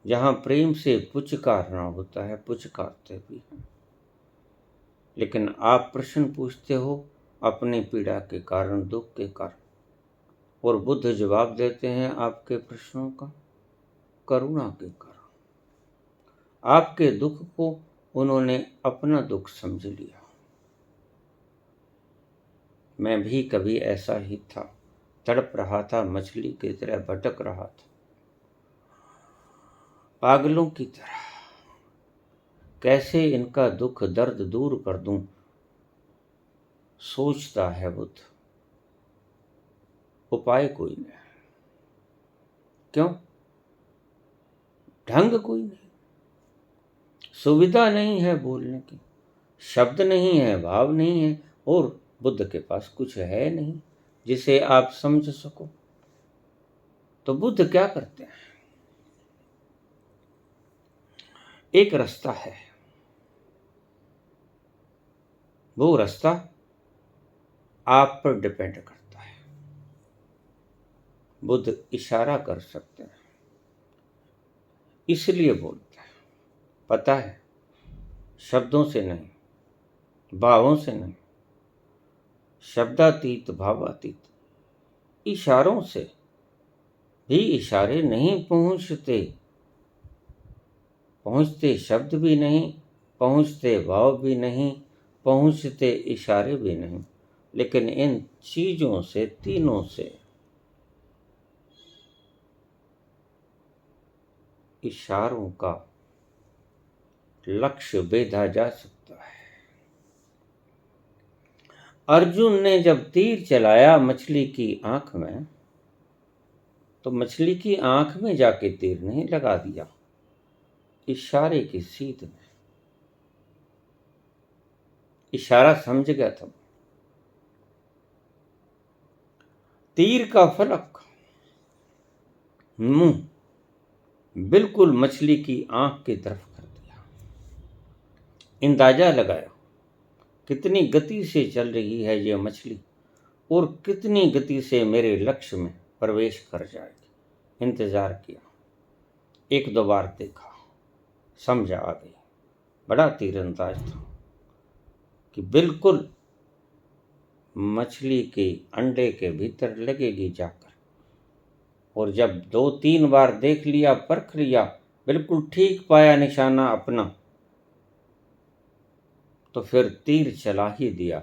जहां प्रेम से पुचकारना होता है पुचकारते भी हैं। लेकिन आप प्रश्न पूछते हो अपनी पीड़ा के कारण, दुख के कारण, और बुद्ध जवाब देते हैं आपके प्रश्नों का करुणा के कारण। आपके दुख को उन्होंने अपना दुख समझ लिया। मैं भी कभी ऐसा ही था, तड़प रहा था, मछली की तरह भटक रहा था, पागलों की तरह। कैसे इनका दुख दर्द दूर कर दूं, सोचता है बुद्ध। उपाय कोई नहीं। क्यों? ढंग कोई नहीं, सुविधा नहीं है बोलने की, शब्द नहीं है, भाव नहीं है, और बुद्ध के पास कुछ है नहीं जिसे आप समझ सको। तो बुद्ध क्या करते हैं? एक रास्ता है, वो रास्ता आप पर डिपेंड करता है। बुद्ध इशारा कर सकते हैं, इसलिए बोलते हैं। पता है, शब्दों से नहीं, भावों से नहीं, शब्दातीत भावातीत इशारों से भी इशारे नहीं पहुंचते। पहुंचते शब्द भी नहीं, पहुंचते भाव भी नहीं, पहुंचते इशारे भी नहीं, लेकिन इन चीजों से, तीनों से इशारों का लक्ष्य भेदा जा सकता है। अर्जुन ने जब तीर चलाया मछली की आंख में, तो मछली की आंख में जाके तीर नहीं लगा दिया, इशारे की सीध में। इशारा समझ गया था। तीर का फलक मुंह बिल्कुल मछली की आंख की तरफ कर दिया। अंदाजा लगाया कितनी गति से चल रही है ये मछली, और कितनी गति से मेरे लक्ष्य में प्रवेश कर जाएगी। इंतजार किया, एक दो बार देखा, समझ आ गई। बड़ा तीरंदाज था कि बिल्कुल मछली के अंडे के भीतर लगेगी जाकर। और जब दो तीन बार देख लिया, परख लिया, बिल्कुल ठीक पाया निशाना अपना, तो फिर तीर चला ही दिया,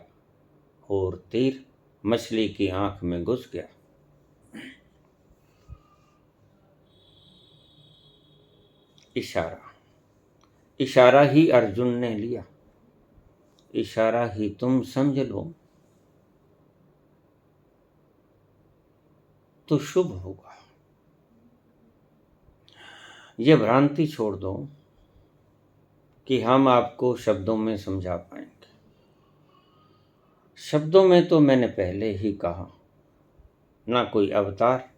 और तीर मछली की आंख में घुस गया। इशारा, इशारा ही अर्जुन ने लिया, इशारा ही तुम समझ लो तो शुभ होगा। ये भ्रांति छोड़ दो कि हम आपको शब्दों में समझा पाएंगे। शब्दों में तो मैंने पहले ही कहा, ना कोई अवतार,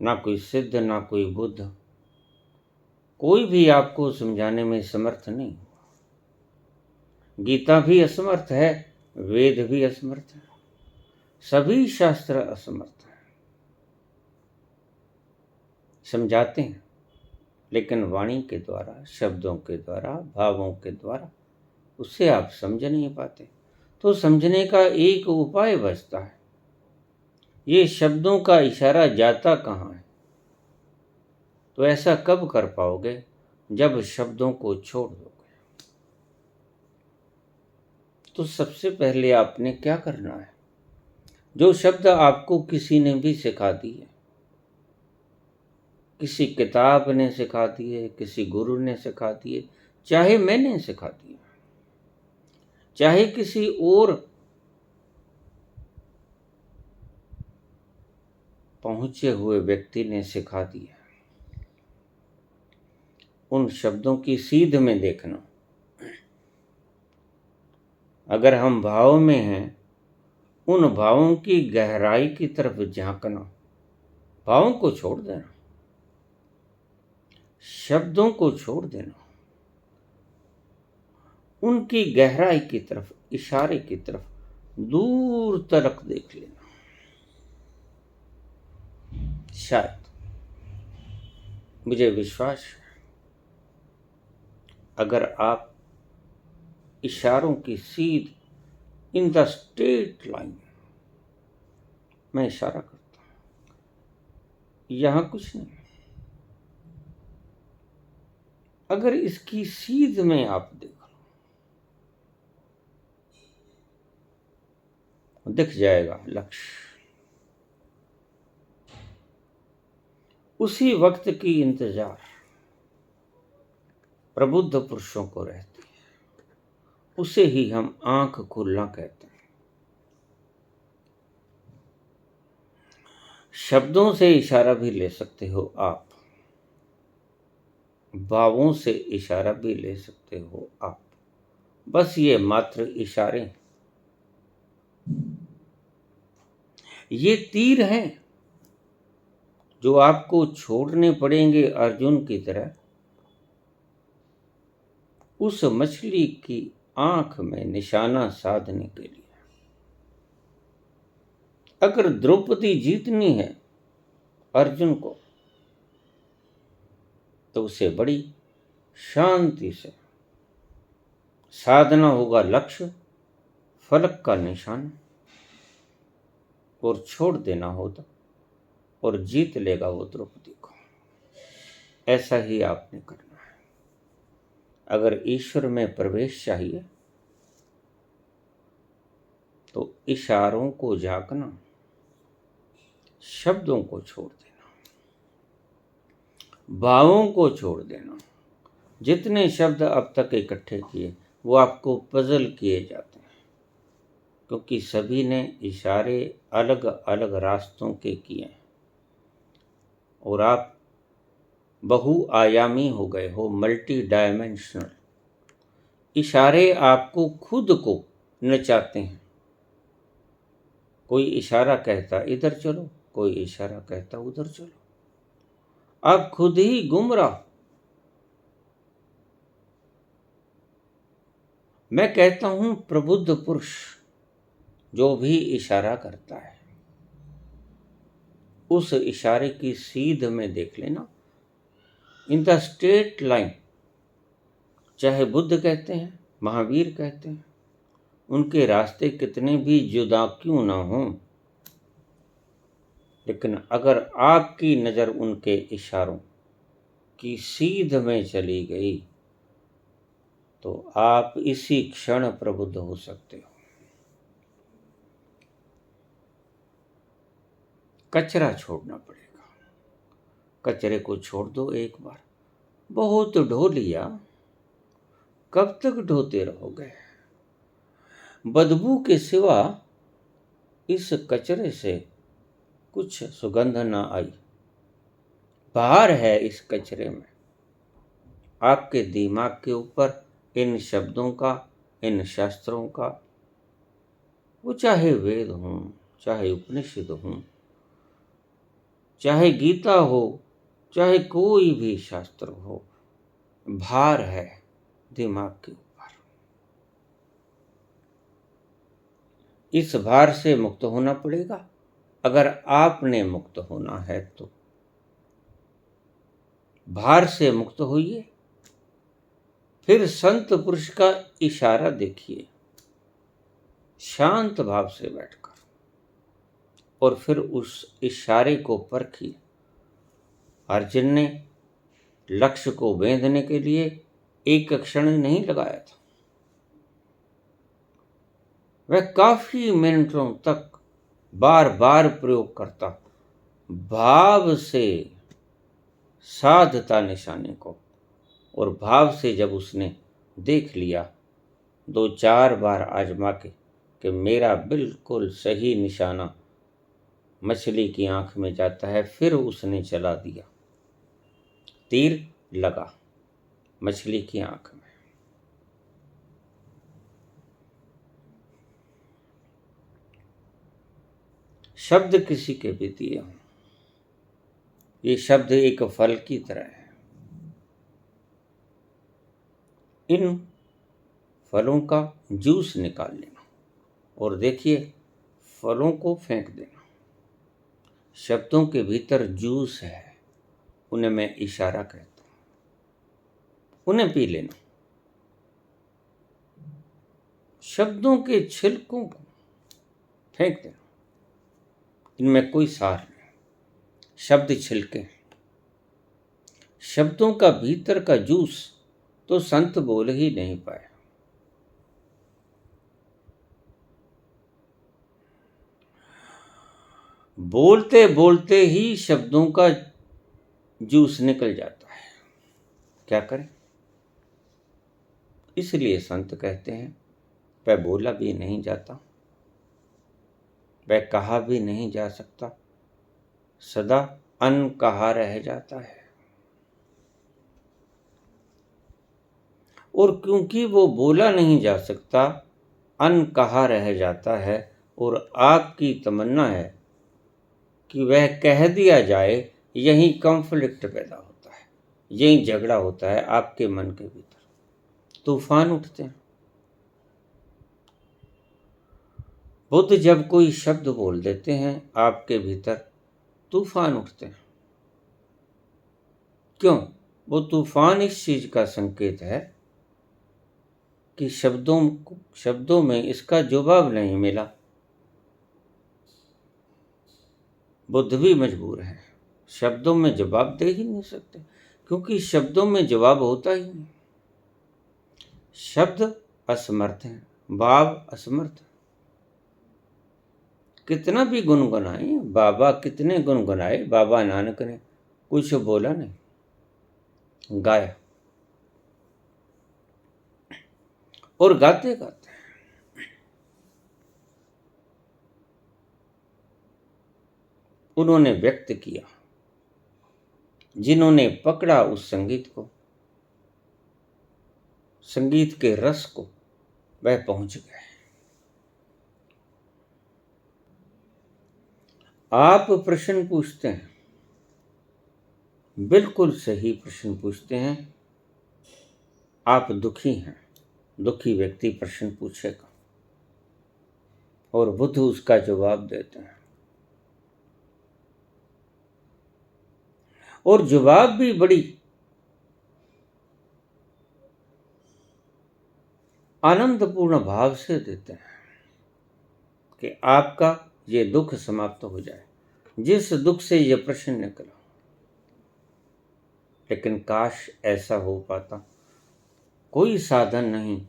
ना कोई सिद्ध, ना कोई बुद्ध, कोई भी आपको समझाने में समर्थ नहीं। गीता भी असमर्थ है, वेद भी असमर्थ है, सभी शास्त्र असमर्थ हैं। समझाते हैं, लेकिन वाणी के द्वारा, शब्दों के द्वारा, भावों के द्वारा उससे आप समझ नहीं पाते। तो समझने का एक उपाय बचता है, ये शब्दों का इशारा जाता कहाँ है? तो ऐसा कब कर पाओगे? जब शब्दों को छोड़ दोगे। तो सबसे पहले आपने क्या करना है? जो शब्द आपको किसी ने भी सिखा दी है, किसी किताब ने सिखा दिए, किसी गुरु ने सिखा दिए, चाहे मैंने सिखा दिए, चाहे किसी और पहुंचे हुए व्यक्ति ने सिखा दिया, उन शब्दों की सीध में देखना। अगर हम भाव में हैं, उन भावों की गहराई की तरफ झांकना, भावों को छोड़ देना, शब्दों को छोड़ देना, उनकी गहराई की तरफ, इशारे की तरफ दूर तक देख लेना। शायद, मुझे विश्वास है, अगर आप इशारों की सीध, इन द स्ट्रेट लाइन, मैं इशारा करता हूं, यहां कुछ नहीं, अगर इसकी सीध में आप देख लो, दिख जाएगा लक्ष्य। उसी वक्त की इंतजार प्रबुद्ध पुरुषों को रहती है, उसे ही हम आंख खोलना कहते हैं। शब्दों से इशारा भी ले सकते हो आप, भावों से इशारा भी ले सकते हो आप, बस ये मात्र इशारे, ये तीर हैं जो आपको छोड़ने पड़ेंगे अर्जुन की तरह, उस मछली की आंख में निशाना साधने के लिए। अगर द्रौपदी जीतनी है अर्जुन को, तो उसे बड़ी शांति से साधना होगा लक्ष्य, फलक का निशान, और छोड़ देना होता, और जीत लेगा वो द्रौपदी को। ऐसा ही आपने करना है। अगर ईश्वर में प्रवेश चाहिए तो इशारों को झांकना, शब्दों को छोड़ देना, भावों को छोड़ देना। जितने शब्द अब तक इकट्ठे किए वो आपको पजल किए जाते हैं, क्योंकि सभी ने इशारे अलग अलग रास्तों के किए हैं, और आप बहुआयामी हो गए हो, मल्टी डायमेंशनल। इशारे आपको खुद को नचाते हैं। कोई इशारा कहता इधर चलो, कोई इशारा कहता उधर चलो, आप खुद ही गुमराह। मैं कहता हूं प्रबुद्ध पुरुष जो भी इशारा करता है, उस इशारे की सीध में देख लेना, इन द स्ट्रेट लाइन। चाहे बुद्ध कहते हैं, महावीर कहते हैं, उनके रास्ते कितने भी जुदा क्यों ना हों, लेकिन अगर आपकी नज़र उनके इशारों की सीध में चली गई तो आप इसी क्षण प्रबुद्ध हो सकते हो। कचरा छोड़ना पड़ेगा, कचरे को छोड़ दो एक बार। बहुत ढो लिया, कब तक ढोते रहोगे? बदबू के सिवा इस कचरे से कुछ सुगंध ना आई। भार है इस कचरे में। आपके दिमाग के ऊपर इन शब्दों का, इन शास्त्रों का, वो चाहे वेद हों, चाहे उपनिषद हों, चाहे गीता हो, चाहे कोई भी शास्त्र हो, भार है दिमाग के ऊपर। इस भार से मुक्त होना पड़ेगा। अगर आपने मुक्त होना है तो भार से मुक्त होइए। फिर संत पुरुष का इशारा देखिए, शांत भाव से बैठकर, और फिर उस इशारे को परखिए। अर्जुन ने लक्ष्य को बेंधने के लिए एक क्षण नहीं लगाया था, वह काफी मिनटों तक बार बार प्रयोग करता, भाव से साधता निशाने को, और भाव से जब उसने देख लिया 2-4 बार आजमा के कि मेरा बिल्कुल सही निशाना मछली की आंख में जाता है, फिर उसने चला दिया। तीर लगा मछली की आंख में। शब्द किसी के भी दिए हों, ये शब्द एक फल की तरह है। इन फलों का जूस निकाल लेना और देखिए फलों को फेंक देना। शब्दों के भीतर जूस है, उन्हें मैं इशारा कहता हूं, उन्हें पी लेना। शब्दों के छिलकों को फेंक देना, इनमें कोई सार नहीं। शब्द छिलके, शब्दों का भीतर का जूस तो संत बोल ही नहीं पाए। बोलते बोलते ही शब्दों का जूस निकल जाता है, क्या करें। इसलिए संत कहते हैं वह बोला भी नहीं जाता, वह कहा भी नहीं जा सकता, सदा अनकहा रह जाता है। और क्योंकि वो बोला नहीं जा सकता, अनकहा रह जाता है, और आपकी तमन्ना है कि वह कह दिया जाए, यही कॉन्फ्लिक्ट पैदा होता है, यही झगड़ा होता है आपके मन के भीतर, तूफान उठते हैं। बुद्ध जब कोई शब्द बोल देते हैं आपके भीतर तूफान उठते हैं। क्यों? वो तूफान इस चीज का संकेत है कि शब्दों में इसका जवाब नहीं मिला। बुद्ध भी मजबूर है, शब्दों में जवाब दे ही नहीं सकते, क्योंकि शब्दों में जवाब होता ही नहीं। शब्द असमर्थ हैं, भाव असमर्थ। कितना भी गुनगुनाए बाबा, कितने गुनगुनाए बाबा नानक ने, कुछ बोला नहीं, गाया। और गाते गाते उन्होंने व्यक्त किया। जिन्होंने पकड़ा उस संगीत को, संगीत के रस को, वह पहुंच गए। आप प्रश्न पूछते हैं, बिल्कुल सही प्रश्न पूछते हैं। आप दुखी हैं, दुखी व्यक्ति प्रश्न पूछेगा और बुद्ध उसका जवाब देते हैं, और जवाब भी बड़ी आनंदपूर्ण भाव से देते हैं कि आपका ये दुख समाप्त हो जाए, जिस दुख से ये प्रश्न निकला। लेकिन काश ऐसा हो पाता। कोई साधन नहीं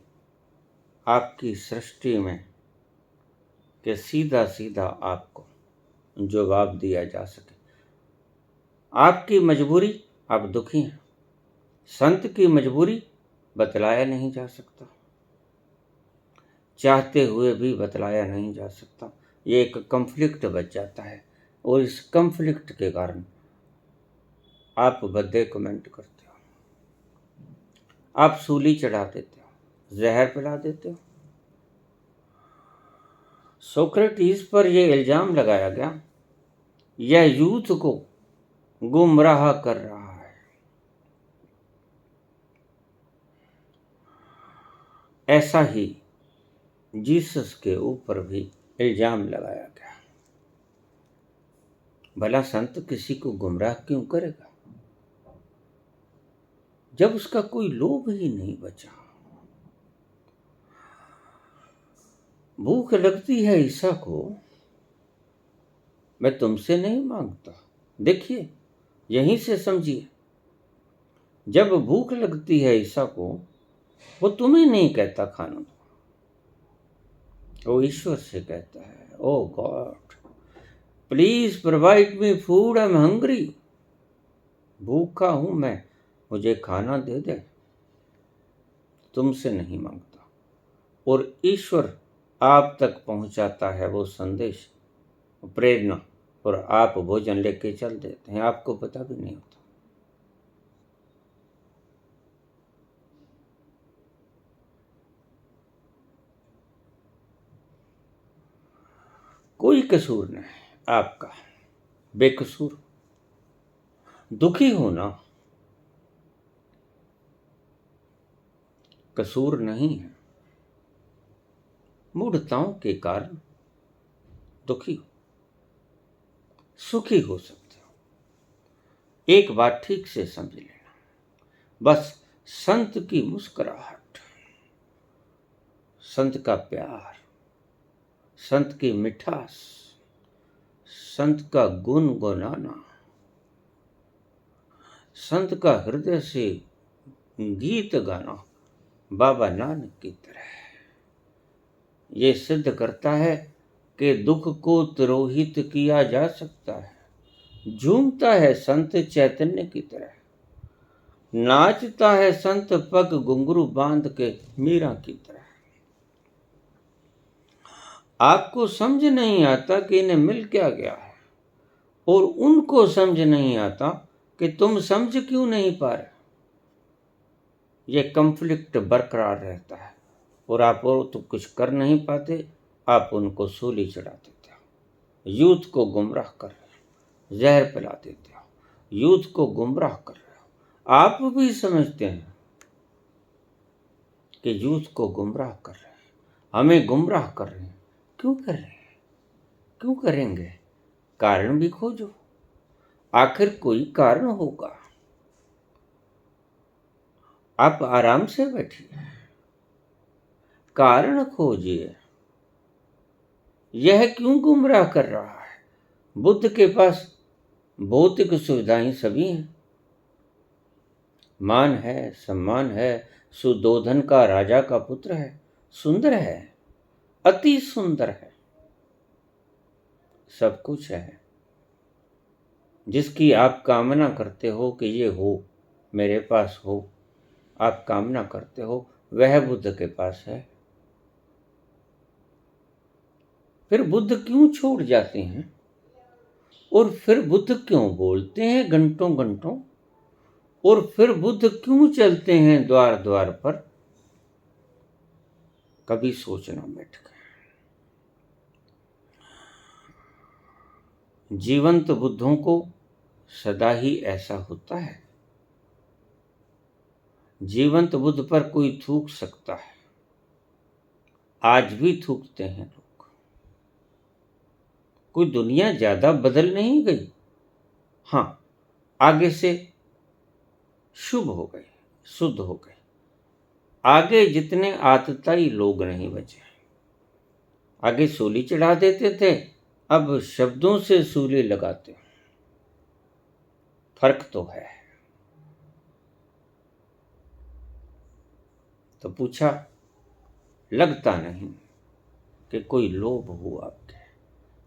आपकी सृष्टि में कि सीधा सीधा आपको जवाब दिया जा सके। आपकी मजबूरी, आप दुखी हैं, संत की मजबूरी बतलाया नहीं जा सकता, चाहते हुए भी बतलाया नहीं जा सकता। ये एक कॉन्फ्लिक्ट बच जाता है, और इस कॉन्फ्लिक्ट के कारण आप भद्दे कमेंट करते हो, आप सूली चढ़ा देते हो, जहर पिला देते हो। सोक्रेटिस पर यह इल्जाम लगाया गया, यह यूथ को गुमराह कर रहा है। ऐसा ही जीसस के ऊपर भी इल्जाम लगाया गया। भला संत किसी को गुमराह क्यों करेगा जब उसका कोई लोभ ही नहीं बचा। भूख लगती है ईसा को, मैं तुमसे नहीं मांगता। देखिए, यहीं से समझिए, जब भूख लगती है ईसा को, वो तुम्हें नहीं कहता खाना दो, वो ईश्वर से कहता है, oh God please provide me food, I am hungry. भूखा हूं मैं, मुझे खाना दे दे, तुमसे नहीं मांगता। और ईश्वर आप तक पहुंचाता है वो संदेश, प्रेरणा, और आप भोजन लेके चल देते हैं, आपको पता भी नहीं होता। कोई कसूर नहीं आपका, बेकसूर। दुखी होना कसूर नहीं है। मूढ़ताओं के कारण दुखी हो, सुखी हो सकते हो। एक बात ठीक से समझ लेना, बस संत की मुस्कुराहट, संत का प्यार, संत की मिठास, संत का गुनगुनाना, संत का हृदय से गीत गाना बाबा नानक की तरह ये सिद्ध करता है कि दुख को तिरोहित किया जा सकता है। झूमता है संत चैतन्य की तरह, नाचता है संत पग घुंघरू बांध के मीरा की तरह। आपको समझ नहीं आता कि इन्हें मिल क्या गया है, और उनको समझ नहीं आता कि तुम समझ क्यों नहीं पा रहे। ये कॉन्फ्लिक्ट बरकरार रहता है, और आप तो कुछ कर नहीं पाते, आप उनको सूली चढ़ा देते हो, यूथ को गुमराह कर रहे हो, जहर पिला देते हो, यूथ को गुमराह कर रहे हो। आप भी समझते हैं कि यूथ को गुमराह कर रहे हैं, हमें गुमराह कर रहे हैं। क्यों कर रहे हैं, क्यों करेंगे? कारण भी खोजो, आखिर कोई कारण होगा। आप आराम से बैठिए, कारण खोजिए। यह क्यों गुमराह कर रहा है? बुद्ध के पास भौतिक सुविधाएं सभी हैं, मान है, सम्मान है, सुदोधन का राजा का पुत्र है, सुंदर है, अति सुंदर है, सब कुछ है। जिसकी आप कामना करते हो कि ये हो, मेरे पास हो, आप कामना करते हो, वह बुद्ध के पास है। फिर बुद्ध क्यों छोड़ जाते हैं, और फिर बुद्ध क्यों बोलते हैं घंटों घंटों, और फिर बुद्ध क्यों चलते हैं द्वार द्वार पर? कभी सोचना बैठ कर। जीवंत बुद्धों को सदा ही ऐसा होता है। जीवंत बुद्ध पर कोई थूक सकता है, आज भी थूकते हैं लोग। कोई दुनिया ज्यादा बदल नहीं गई, हाँ, आगे से शुभ हो गए, शुद्ध हो गए। आगे जितने आतताई लोग नहीं बचे। आगे सूली चढ़ा देते थे, अब शब्दों से सूली लगाते। फर्क तो है। तो पूछा, लगता नहीं कि कोई लोभ हो आपके।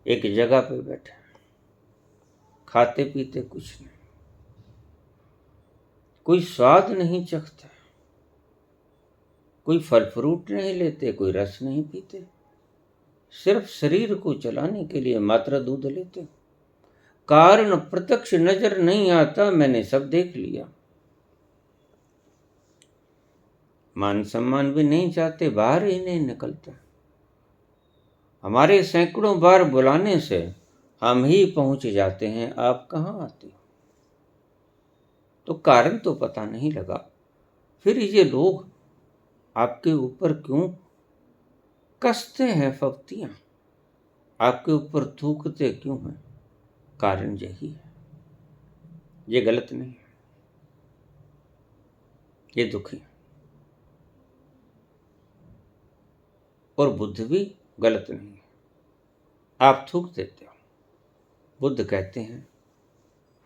एक जगह पे बैठे, खाते पीते कुछ नहीं, कोई स्वाद नहीं चखते, कोई फल फ्रूट नहीं लेते, कोई रस नहीं पीते, सिर्फ शरीर को चलाने के लिए मात्र दूध लेते। कारण प्रत्यक्ष नजर नहीं आता, मैंने सब देख लिया। मान सम्मान भी नहीं चाहते, बाहर ही नहीं निकलते। हमारे सैकड़ों बार बुलाने से हम ही पहुंच जाते हैं, आप कहाँ आते हो? तो कारण तो पता नहीं लगा। फिर ये लोग आपके ऊपर क्यों कसते हैं फफ्तियां, आपके ऊपर थूकते क्यों हैं? कारण यही है। ये गलत नहीं, ये दुखी। और बुद्ध भी गलत नहीं है। आप थूक देते हो, बुद्ध कहते हैं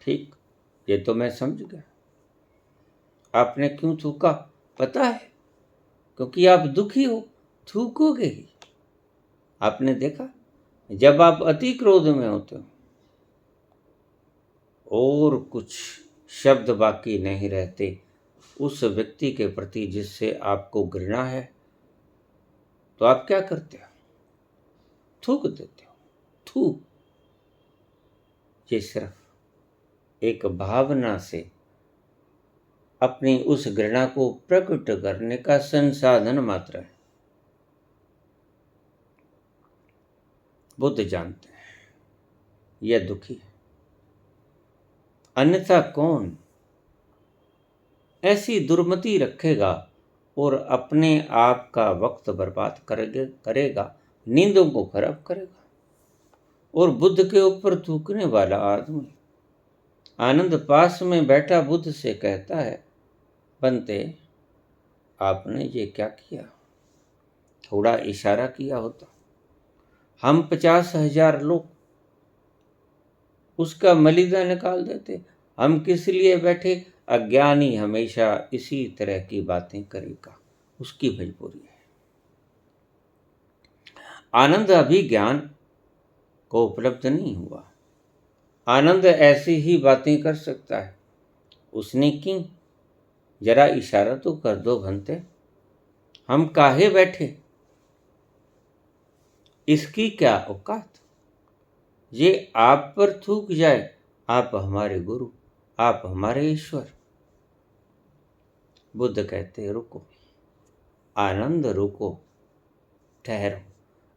ठीक, ये तो मैं समझ गया। आपने क्यों थूका पता है, क्योंकि आप दुखी हो, थूकोगे ही। आपने देखा, जब आप अति क्रोध में होते हो और कुछ शब्द बाकी नहीं रहते उस व्यक्ति के प्रति जिससे आपको घृणा है, तो आप क्या करते हो? थूक देते हो। थूक, ये सिर्फ एक भावना से अपनी उस घृणा को प्रकट करने का संसाधन मात्र है। बुद्ध जानते हैं यह दुखी है, अन्यथा कौन ऐसी दुर्मति रखेगा और अपने आप का वक्त बर्बाद करेगा, नींदों को खराब करेगा। और बुद्ध के ऊपर थूकने वाला आदमी आनंद पास में बैठा बुद्ध से कहता है, बनते आपने ये क्या किया? थोड़ा इशारा किया होता, हम 50,000 लोग उसका मलिदा निकाल देते। हम किस लिए बैठे? अज्ञानी हमेशा इसी तरह की बातें करेगा, उसकी मजबूरी है। आनंद अभी ज्ञान को उपलब्ध नहीं हुआ। आनंद ऐसी ही बातें कर सकता है। उसने की, जरा इशारा तो कर दो भंते, हम काहे बैठे? इसकी क्या औकात? ये आप पर थूक जाए, आप हमारे गुरु, आप हमारे ईश्वर। बुद्ध कहते रुको, आनंद रुको, ठहरो।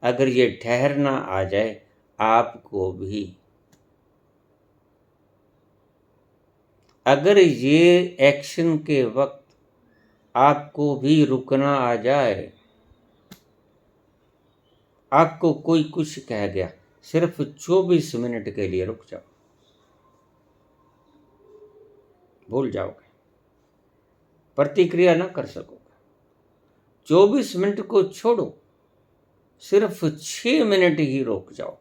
अगर ये ठहरना आ जाए आपको भी, अगर ये एक्शन के वक्त आपको भी रुकना आ जाए, आपको कोई कुछ कह गया, सिर्फ 24 मिनट के लिए रुक जाओ, भूल जाओगे, प्रतिक्रिया ना कर सकोगे। 24 मिनट को छोड़ो, सिर्फ 6 मिनट ही रुक जाओ।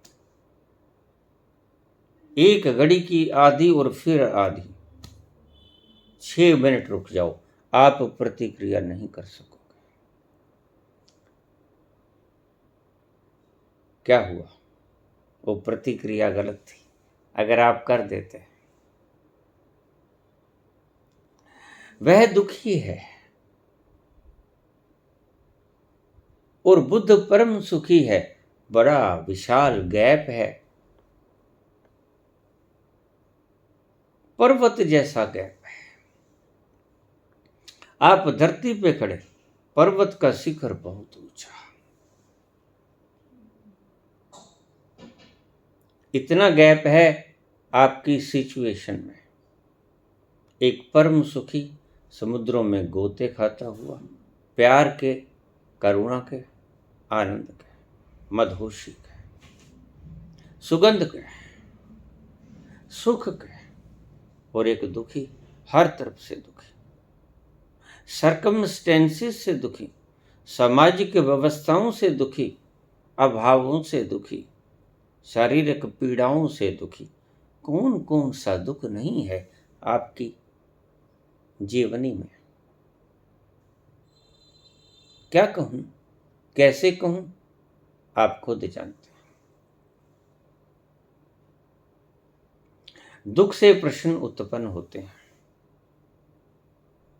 एक घड़ी की आधी और फिर आधी, 6 मिनट रुक जाओ, आप प्रतिक्रिया नहीं कर सकोगे। क्या हुआ? वो प्रतिक्रिया गलत थी। अगर आप कर देते, वह दुखी है और बुद्ध परम सुखी है। बड़ा विशाल गैप है, पर्वत जैसा गैप है। आप धरती पे खड़े, पर्वत का शिखर बहुत ऊंचा। इतना गैप है आपकी सिचुएशन में। एक परम सुखी समुद्रों में गोते खाता हुआ, प्यार के, करुणा के, आनंद के, मदहोशी के, सुगंध के, सुख के, और एक दुखी, हर तरफ से दुखी, सर्कमस्टेंसेस से दुखी, सामाजिक व्यवस्थाओं से दुखी, अभावों से दुखी, शारीरिक पीड़ाओं से दुखी। कौन कौन सा दुख नहीं है आपकी जीवनी में? क्या कहूं, कैसे कहूं, आप खुद जानते हैं। दुख से प्रश्न उत्पन्न होते हैं,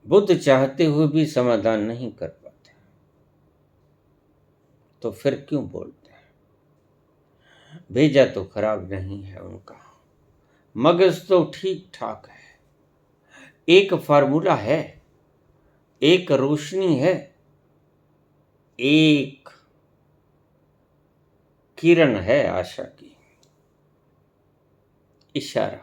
बुद्ध चाहते हुए भी समाधान नहीं कर पाते, तो फिर क्यों बोलते हैं? भेजा तो खराब नहीं है उनका, मगज तो ठीक ठाक है। एक फार्मूला है, एक रोशनी है, एक किरण है आशा की। इशारा,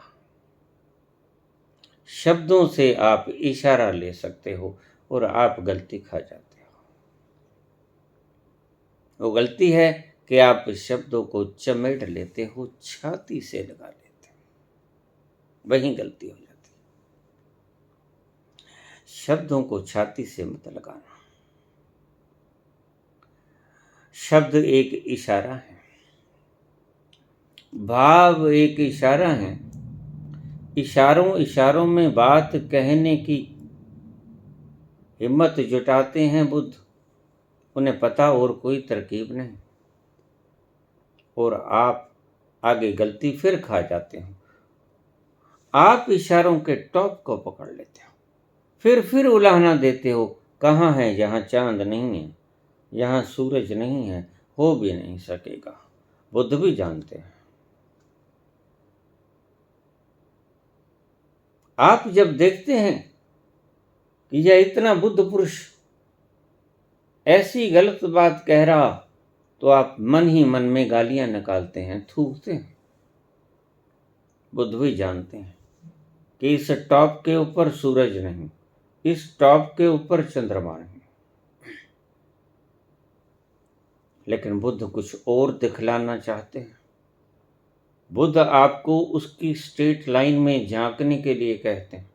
शब्दों से आप इशारा ले सकते हो और आप गलती खा जाते हो। वो गलती है कि आप शब्दों को चमेट लेते हो, छाती से लगा लेते हो, वही गलती हो जाती है। शब्दों को छाती से मत लगाना। शब्द एक इशारा है, भाव एक इशारा है। इशारों इशारों में बात कहने की हिम्मत जुटाते हैं बुद्ध। उन्हें पता और कोई तरकीब नहीं, और आप आगे गलती फिर खा जाते हो। आप इशारों के टॉप को पकड़ लेते हो, फिर उलाहना देते हो, कहाँ है जहाँ चांद नहीं है, यहाँ सूरज नहीं है, हो भी नहीं सकेगा। बुद्ध भी जानते हैं। आप जब देखते हैं कि यह इतना बुद्ध पुरुष ऐसी गलत बात कह रहा, तो आप मन ही मन में गालियां निकालते हैं, थूकते हैं। बुद्ध भी जानते हैं कि इस टॉप के ऊपर सूरज नहीं, इस टॉप के ऊपर चंद्रमा नहीं, लेकिन बुद्ध कुछ और दिखलाना चाहते हैं। बुद्ध आपको उसकी स्ट्रेट लाइन में झांकने के लिए कहते हैं।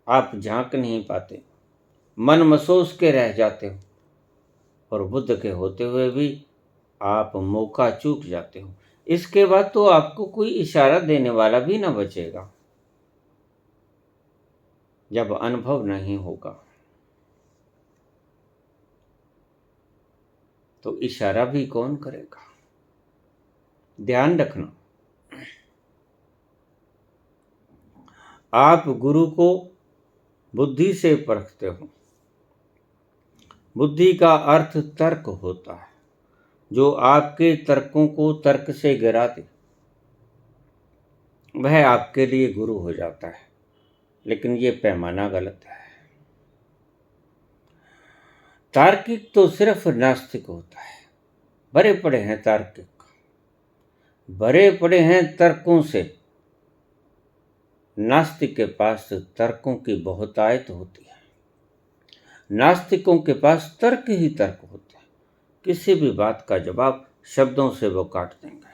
आप झांक नहीं पाते, मन मसोस के रह जाते हो, और बुद्ध के होते हुए भी आप मौका चूक जाते हो। इसके बाद तो आपको कोई इशारा देने वाला भी ना बचेगा। जब अनुभव नहीं होगा तो इशारा भी कौन करेगा? ध्यान रखना, आप गुरु को बुद्धि से परखते हो। बुद्धि का अर्थ तर्क होता है। जो आपके तर्कों को तर्क से गिरा दे, वह आपके लिए गुरु हो जाता है। लेकिन ये पैमाना गलत है। तार्किक तो सिर्फ नास्तिक होता है। भरे पड़े हैं तार्किक, भरे पड़े हैं तर्कों से। नास्तिक के पास तर्कों की बहुतायत होती है। नास्तिकों के पास तर्क ही तर्क होते हैं। किसी भी बात का जवाब शब्दों से वो काट देंगे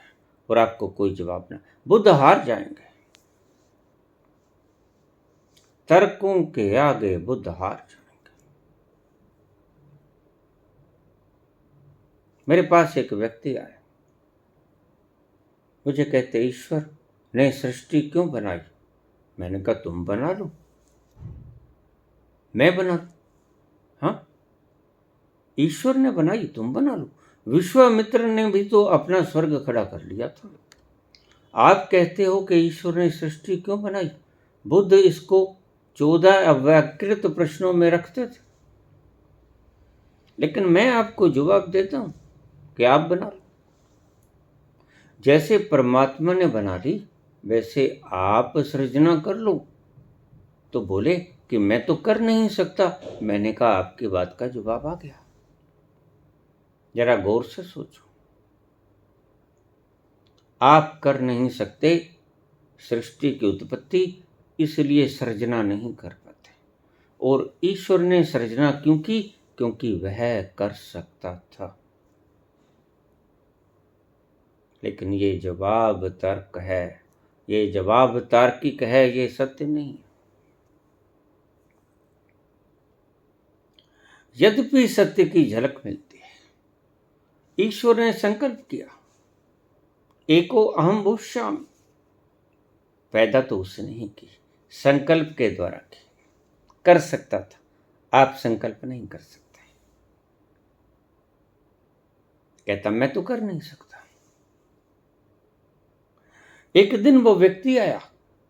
और आपको कोई जवाब ना। बुद्ध हार जाएंगे। तर्कों के आगे बुद्ध हार जाएंगे। मेरे पास एक व्यक्ति आया, मुझे कहते, ईश्वर ने सृष्टि क्यों बनाई? मैंने कहा, तुम बना लो, मैं बना लूं? हाँ, ईश्वर ने बनाई, तुम बना लो। विश्वामित्र ने भी तो अपना स्वर्ग खड़ा कर लिया था। आप कहते हो कि ईश्वर ने सृष्टि क्यों बनाई? बुद्ध इसको 14 अव्याकृत प्रश्नों में रखते थे। लेकिन मैं आपको जवाब देता हूं कि आप बना लो। जैसे परमात्मा ने बना ली, वैसे आप सृजना कर लो। तो बोले कि मैं तो कर नहीं सकता। मैंने कहा, आपकी बात का जवाब आ गया। जरा गौर से सोचो। आप कर नहीं सकते सृष्टि की उत्पत्ति, इसलिए सृजना नहीं कर पाते। और ईश्वर ने सृजना क्यों की? क्योंकि वह कर सकता था। लेकिन ये जवाब तर्क है, ये जवाब तार्किक है, ये सत्य नहीं है। यद्यपि सत्य की झलक मिलती है। ईश्वर ने संकल्प किया, एको अहम भूष्यामि। पैदा तो उसने ही की, संकल्प के द्वारा की। कर सकता था, आप संकल्प नहीं कर सकते। कहता, मैं तो कर नहीं सकता। एक दिन वो व्यक्ति आया,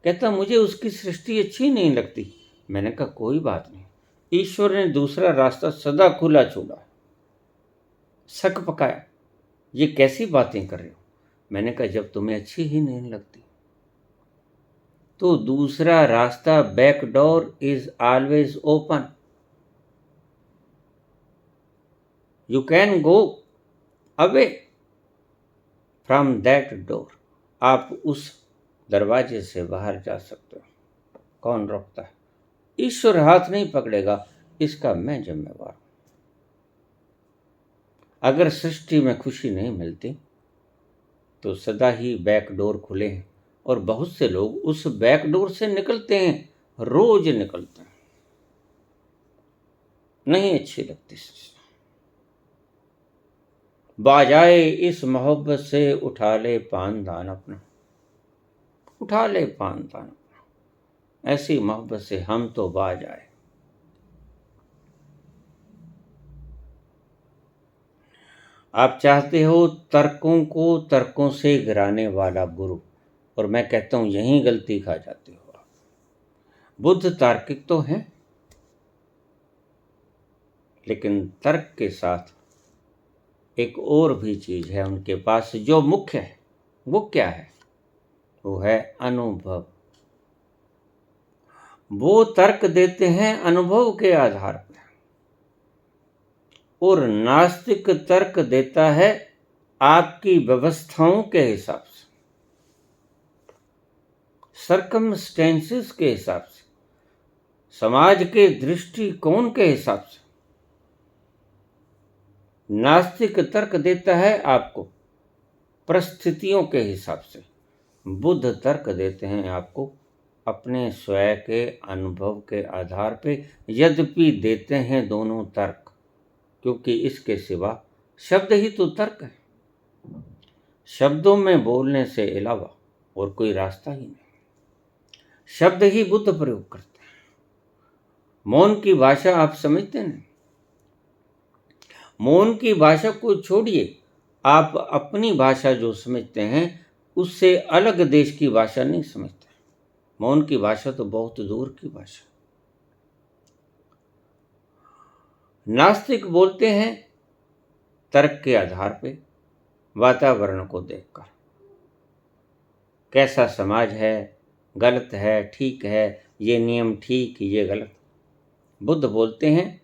कहता, मुझे उसकी सृष्टि अच्छी नहीं लगती। मैंने कहा, कोई बात नहीं, ईश्वर ने दूसरा रास्ता सदा खुला छोड़ा। शक पकाया, ये कैसी बातें कर रहे हो? मैंने कहा, जब तुम्हें अच्छी ही नहीं लगती तो दूसरा रास्ता, back door is always open. You can go away from that door. आप उस दरवाजे से बाहर जा सकते हो। कौन रोकता है? ईश्वर हाथ नहीं पकड़ेगा, इसका मैं जिम्मेवार हूं। अगर सृष्टि में खुशी नहीं मिलती तो सदा ही बैक डोर खुले हैं, और बहुत से लोग उस बैक डोर से निकलते हैं, रोज निकलते हैं। नहीं अच्छी लगती सृष्टि। बाजाए इस मोहब्बत से उठा ले पान दान अपना, उठा ले पान दान अपना। ऐसी मोहब्बत से हम तो बाज आए। आप चाहते हो तर्कों को तर्कों से गिराने वाला गुरु, और मैं कहता हूं यहीं गलती खा जाते हो आप। बुद्ध तार्किक तो हैं, लेकिन तर्क के साथ एक और भी चीज है उनके पास जो मुख्य है। वो क्या है? वो है अनुभव। वो तर्क देते हैं अनुभव के आधार पर, और नास्तिक तर्क देता है आपकी व्यवस्थाओं के हिसाब से, सर्कमस्टेंसेस के हिसाब से, समाज के दृष्टिकोण के हिसाब से। नास्तिक तर्क देता है आपको परिस्थितियों के हिसाब से। बुद्ध तर्क देते हैं आपको अपने स्वयं के अनुभव के आधार पे, यद्यपि देते हैं दोनों तर्क, क्योंकि इसके सिवा शब्द ही तो तर्क है। शब्दों में बोलने से अलावा और कोई रास्ता ही नहीं। शब्द ही बुद्ध प्रयोग करते हैं। मौन की भाषा आप समझते हैं? मौन की भाषा को छोड़िए, आप अपनी भाषा जो समझते हैं उससे अलग देश की भाषा नहीं समझते। मौन की भाषा तो बहुत दूर की भाषा। नास्तिक बोलते हैं तर्क के आधार पे, वातावरण को देखकर, कैसा समाज है, गलत है, ठीक है, ये नियम ठीक, ये गलत। बुद्ध बोलते हैं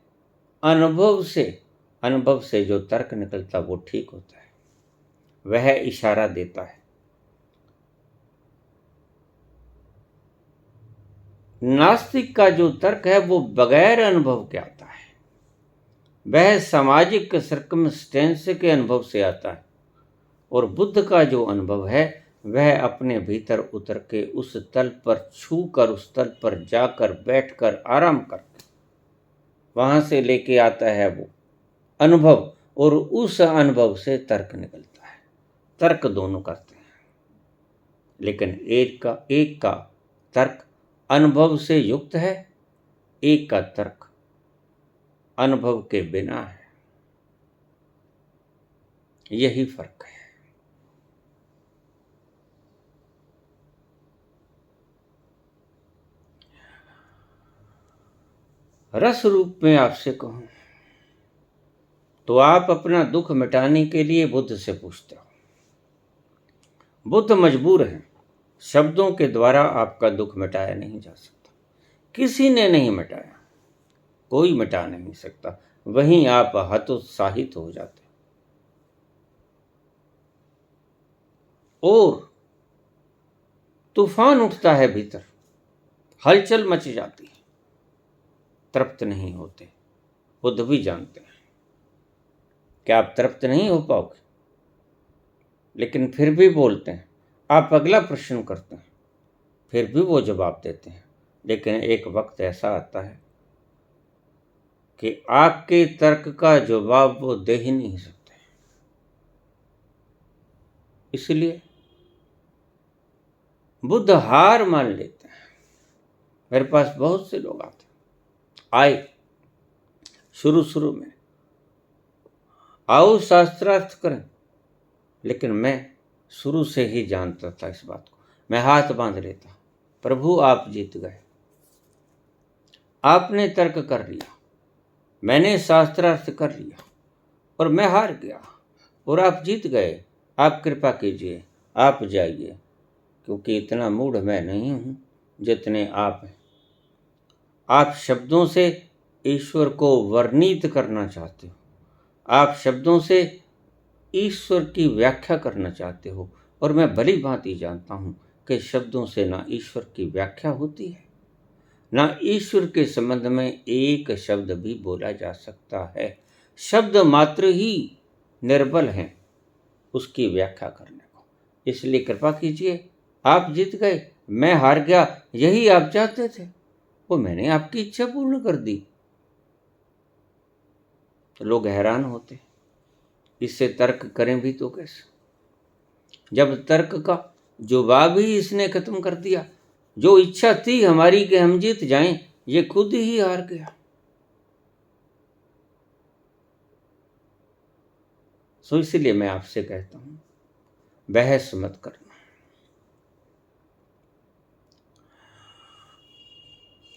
अनुभव से, अनुभव से जो तर्क निकलता वो ठीक होता है, वह इशारा देता है। नास्तिक का जो तर्क है वो बगैर अनुभव के आता है, वह सामाजिक सर्कमस्टेंस के अनुभव से आता है। और बुद्ध का जो अनुभव है वह अपने भीतर उतर के उस तल पर छू कर, उस तल पर जाकर, बैठकर, आराम करके वहां से लेके आता है वो अनुभव, और उस अनुभव से तर्क निकलता है। तर्क दोनों करते हैं, लेकिन एक का तर्क अनुभव से युक्त है, एक का तर्क अनुभव के बिना है। यही फर्क है। रस रूप में आपसे कहूं तो आप अपना दुख मिटाने के लिए बुद्ध से पूछते हो। बुद्ध मजबूर हैं, शब्दों के द्वारा आपका दुख मिटाया नहीं जा सकता। किसी ने नहीं मिटाया, कोई मिटा नहीं सकता। वहीं आप हतोत्साहित हो जाते और तूफान उठता है भीतर, हलचल मच जाती है, तृप्त नहीं होते। बुद्ध भी जानते हैं कि आप तृप्त नहीं हो पाओगे, लेकिन फिर भी बोलते हैं। आप अगला प्रश्न करते हैं, फिर भी वो जवाब देते हैं। लेकिन एक वक्त ऐसा आता है कि आपके तर्क का जवाब वो दे ही नहीं सकते। इसलिए बुद्ध हार मान लेते हैं। मेरे पास बहुत से लोग आए शुरू में, आओ शास्त्रार्थ करें, लेकिन मैं शुरू से ही जानता था इस बात को। मैं हाथ बांध लेता, प्रभु आप जीत गए, आपने तर्क कर लिया, मैंने शास्त्रार्थ कर लिया और मैं हार गया, और आप जीत गए। आप कृपा कीजिए, आप जाइए, क्योंकि इतना मूढ़ मैं नहीं हूं जितने आप हैं। आप शब्दों से ईश्वर को वर्णित करना चाहते हो, आप शब्दों से ईश्वर की व्याख्या करना चाहते हो, और मैं भली भांति जानता हूं कि शब्दों से ना ईश्वर की व्याख्या होती है, ना ईश्वर के संबंध में एक शब्द भी बोला जा सकता है। शब्द मात्र ही निर्बल हैं उसकी व्याख्या करने को। इसलिए कृपा कीजिए, आप जीत गए, मैं हार गया, यही आप चाहते थे, वो मैंने आपकी इच्छा पूर्ण कर दी। तो लोग हैरान होते, इससे तर्क करें भी तो कैसे, जब तर्क का जवाब ही इसने खत्म कर दिया। जो इच्छा थी हमारी कि हम जीत जाएं, ये खुद ही हार गया। सो इसलिए मैं आपसे कहता हूं, बहस मत करना।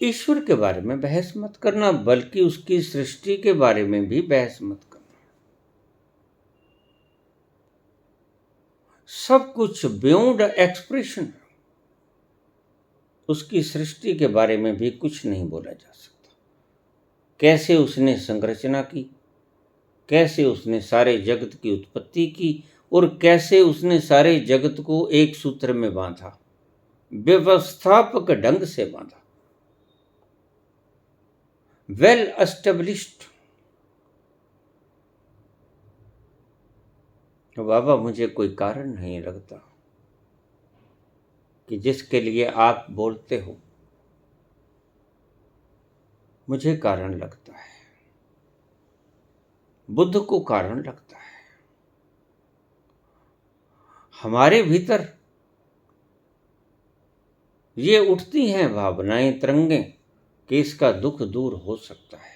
ईश्वर के बारे में बहस मत करना, बल्कि उसकी सृष्टि के बारे में भी बहस मत करना। सब कुछ बियॉन्ड एक्सप्रेशन है। उसकी सृष्टि के बारे में भी कुछ नहीं बोला जा सकता। कैसे उसने संरचना की, कैसे उसने सारे जगत की उत्पत्ति की, और कैसे उसने सारे जगत को एक सूत्र में बांधा, व्यवस्थापक ढंग से बांधा, वेल एस्टेब्लिश्ड। तो बाबा, मुझे कोई कारण नहीं लगता कि जिसके लिए आप बोलते हो। मुझे कारण लगता है, बुद्ध को कारण लगता है। हमारे भीतर ये उठती हैं भावनाएं, तरंगें कि इसका दुख दूर हो सकता है।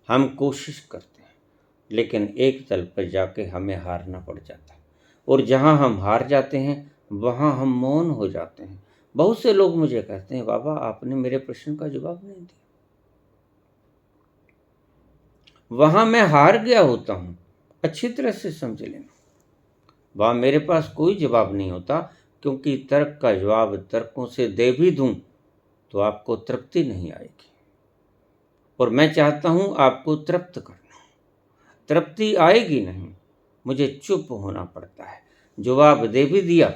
हम कोशिश करते हैं, लेकिन एक तल पर जाके हमें हारना पड़ जाता है, और जहाँ हम हार जाते हैं वहाँ हम मौन हो जाते हैं। बहुत से लोग मुझे कहते हैं, बाबा आपने मेरे प्रश्न का जवाब नहीं दिया। वहाँ मैं हार गया होता हूँ, अच्छी तरह से समझ लेना। वहाँ मेरे पास कोई जवाब नहीं होता, क्योंकि तर्क का जवाब तर्कों से दे भी दूं तो आपको तृप्ति नहीं आएगी, और मैं चाहता हूं आपको तृप्त करना। तृप्ति आएगी नहीं, मुझे चुप होना पड़ता है। जवाब दे भी दिया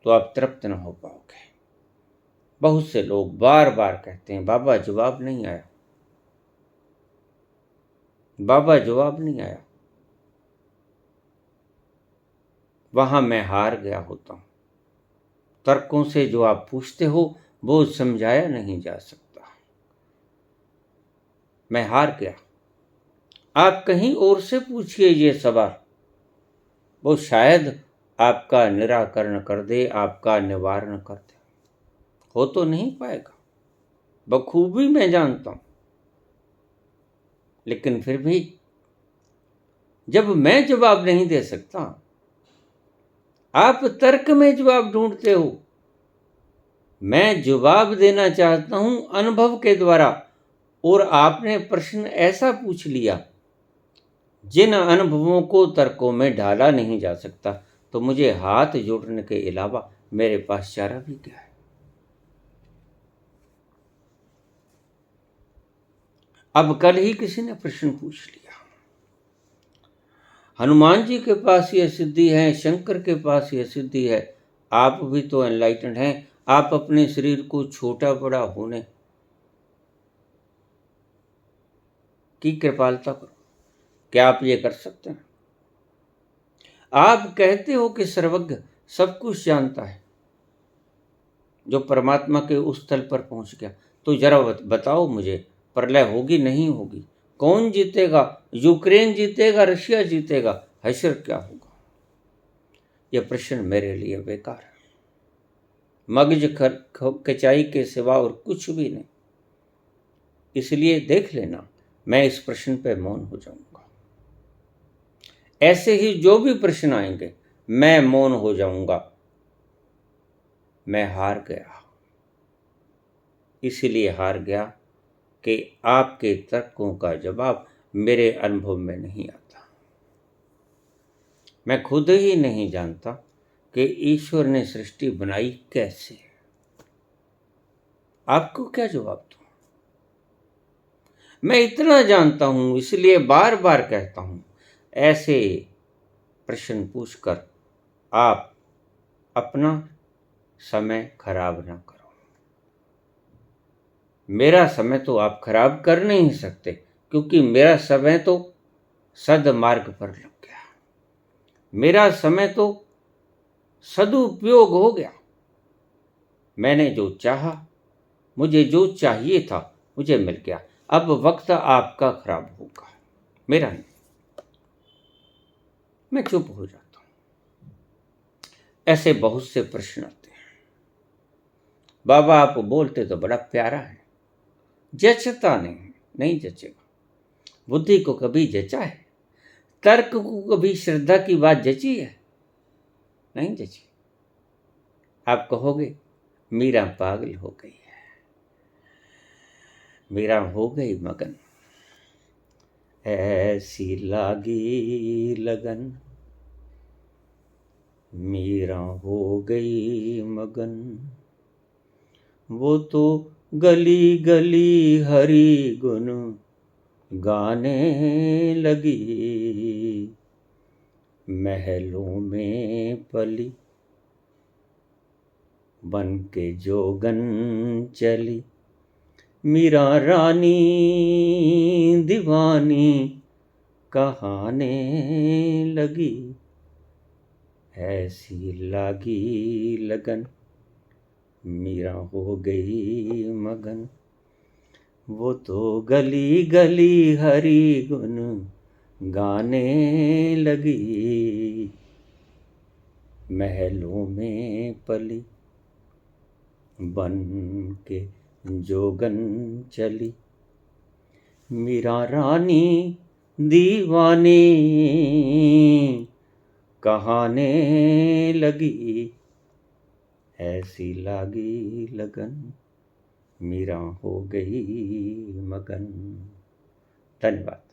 तो आप तृप्त न हो पाओगे। बहुत से लोग बार बार कहते हैं, बाबा जवाब नहीं आया, बाबा जवाब नहीं आया। वहां मैं हार गया होता हूं। तर्कों से जो आप पूछते हो वो समझाया नहीं जा सकता। मैं हार गया। आप कहीं और से पूछिए ये सवाल, वो शायद आपका निराकरण कर दे, आपका निवारण कर दे। हो तो नहीं पाएगा, बखूबी मैं जानता हूं, लेकिन फिर भी जब मैं जवाब नहीं दे सकता, आप तर्क में जवाब ढूंढते हो। मैं जवाब देना चाहता हूं अनुभव के द्वारा, और आपने प्रश्न ऐसा पूछ लिया जिन अनुभवों को तर्कों में ढाला नहीं जा सकता, तो मुझे हाथ जोड़ने के अलावा मेरे पास चारा भी क्या है। अब कल ही किसी ने प्रश्न पूछ लिया, हनुमान जी के पास यह सिद्धि है, शंकर के पास यह सिद्धि है, आप भी तो एनलाइटेंड हैं, आप अपने शरीर को छोटा बड़ा होने की कृपालता करो। क्या आप ये कर सकते हैं? आप कहते हो कि सर्वज्ञ सब कुछ जानता है, जो परमात्मा के उस तल पर पहुंच गया। तो जरा बताओ मुझे, प्रलय होगी नहीं होगी? कौन जीतेगा? यूक्रेन जीतेगा, रशिया जीतेगा? हश्र क्या होगा? यह प्रश्न मेरे लिए बेकार है, मगज कचाई के सिवा और कुछ भी नहीं। इसलिए देख लेना, मैं इस प्रश्न पे मौन हो जाऊंगा। ऐसे ही जो भी प्रश्न आएंगे मैं मौन हो जाऊंगा। मैं हार गया, इसीलिए हार गया कि आपके तर्कों का जवाब मेरे अनुभव में नहीं आता। मैं खुद ही नहीं जानता कि ईश्वर ने सृष्टि बनाई कैसे। आपको क्या जवाब दूं? मैं इतना जानता हूं, इसलिए बार बार कहता हूं, ऐसे प्रश्न पूछकर आप अपना समय खराब ना करो। मेरा समय तो आप खराब कर नहीं सकते, क्योंकि मेरा समय तो सदमार्ग पर लग गया। मेरा समय तो सदुपयोग हो गया। मैंने जो चाहा, मुझे जो चाहिए था, मुझे मिल गया। अब वक्त आपका खराब होगा, मेरा नहीं। मैं चुप हो जाता हूं। ऐसे बहुत से प्रश्न आते हैं, बाबा आप बोलते तो बड़ा प्यारा है, जचता नहीं जचेगा। बुद्धि को कभी जचा है? तर्क को कभी श्रद्धा की बात जची है? नहीं जची। आप कहोगे मीरा पागल हो गई है। मीरा हो गई मगन, ऐसी लागी लगन, मीरा हो गई मगन। वो तो गली गली हरि गुण गाने लगी, महलों में पली बन के जोगन चली। मीरा रानी दीवानी कहाने लगी, ऐसी लागी लगन, मीरा हो गई मगन। वो तो गली गली हरि गुण गाने लगी, महलों में पली बन के जोगन चली। मीरा रानी दीवानी कहाने लगी, ऐसी लागी लगन, मीरा हो गई मगन। धन्यवाद।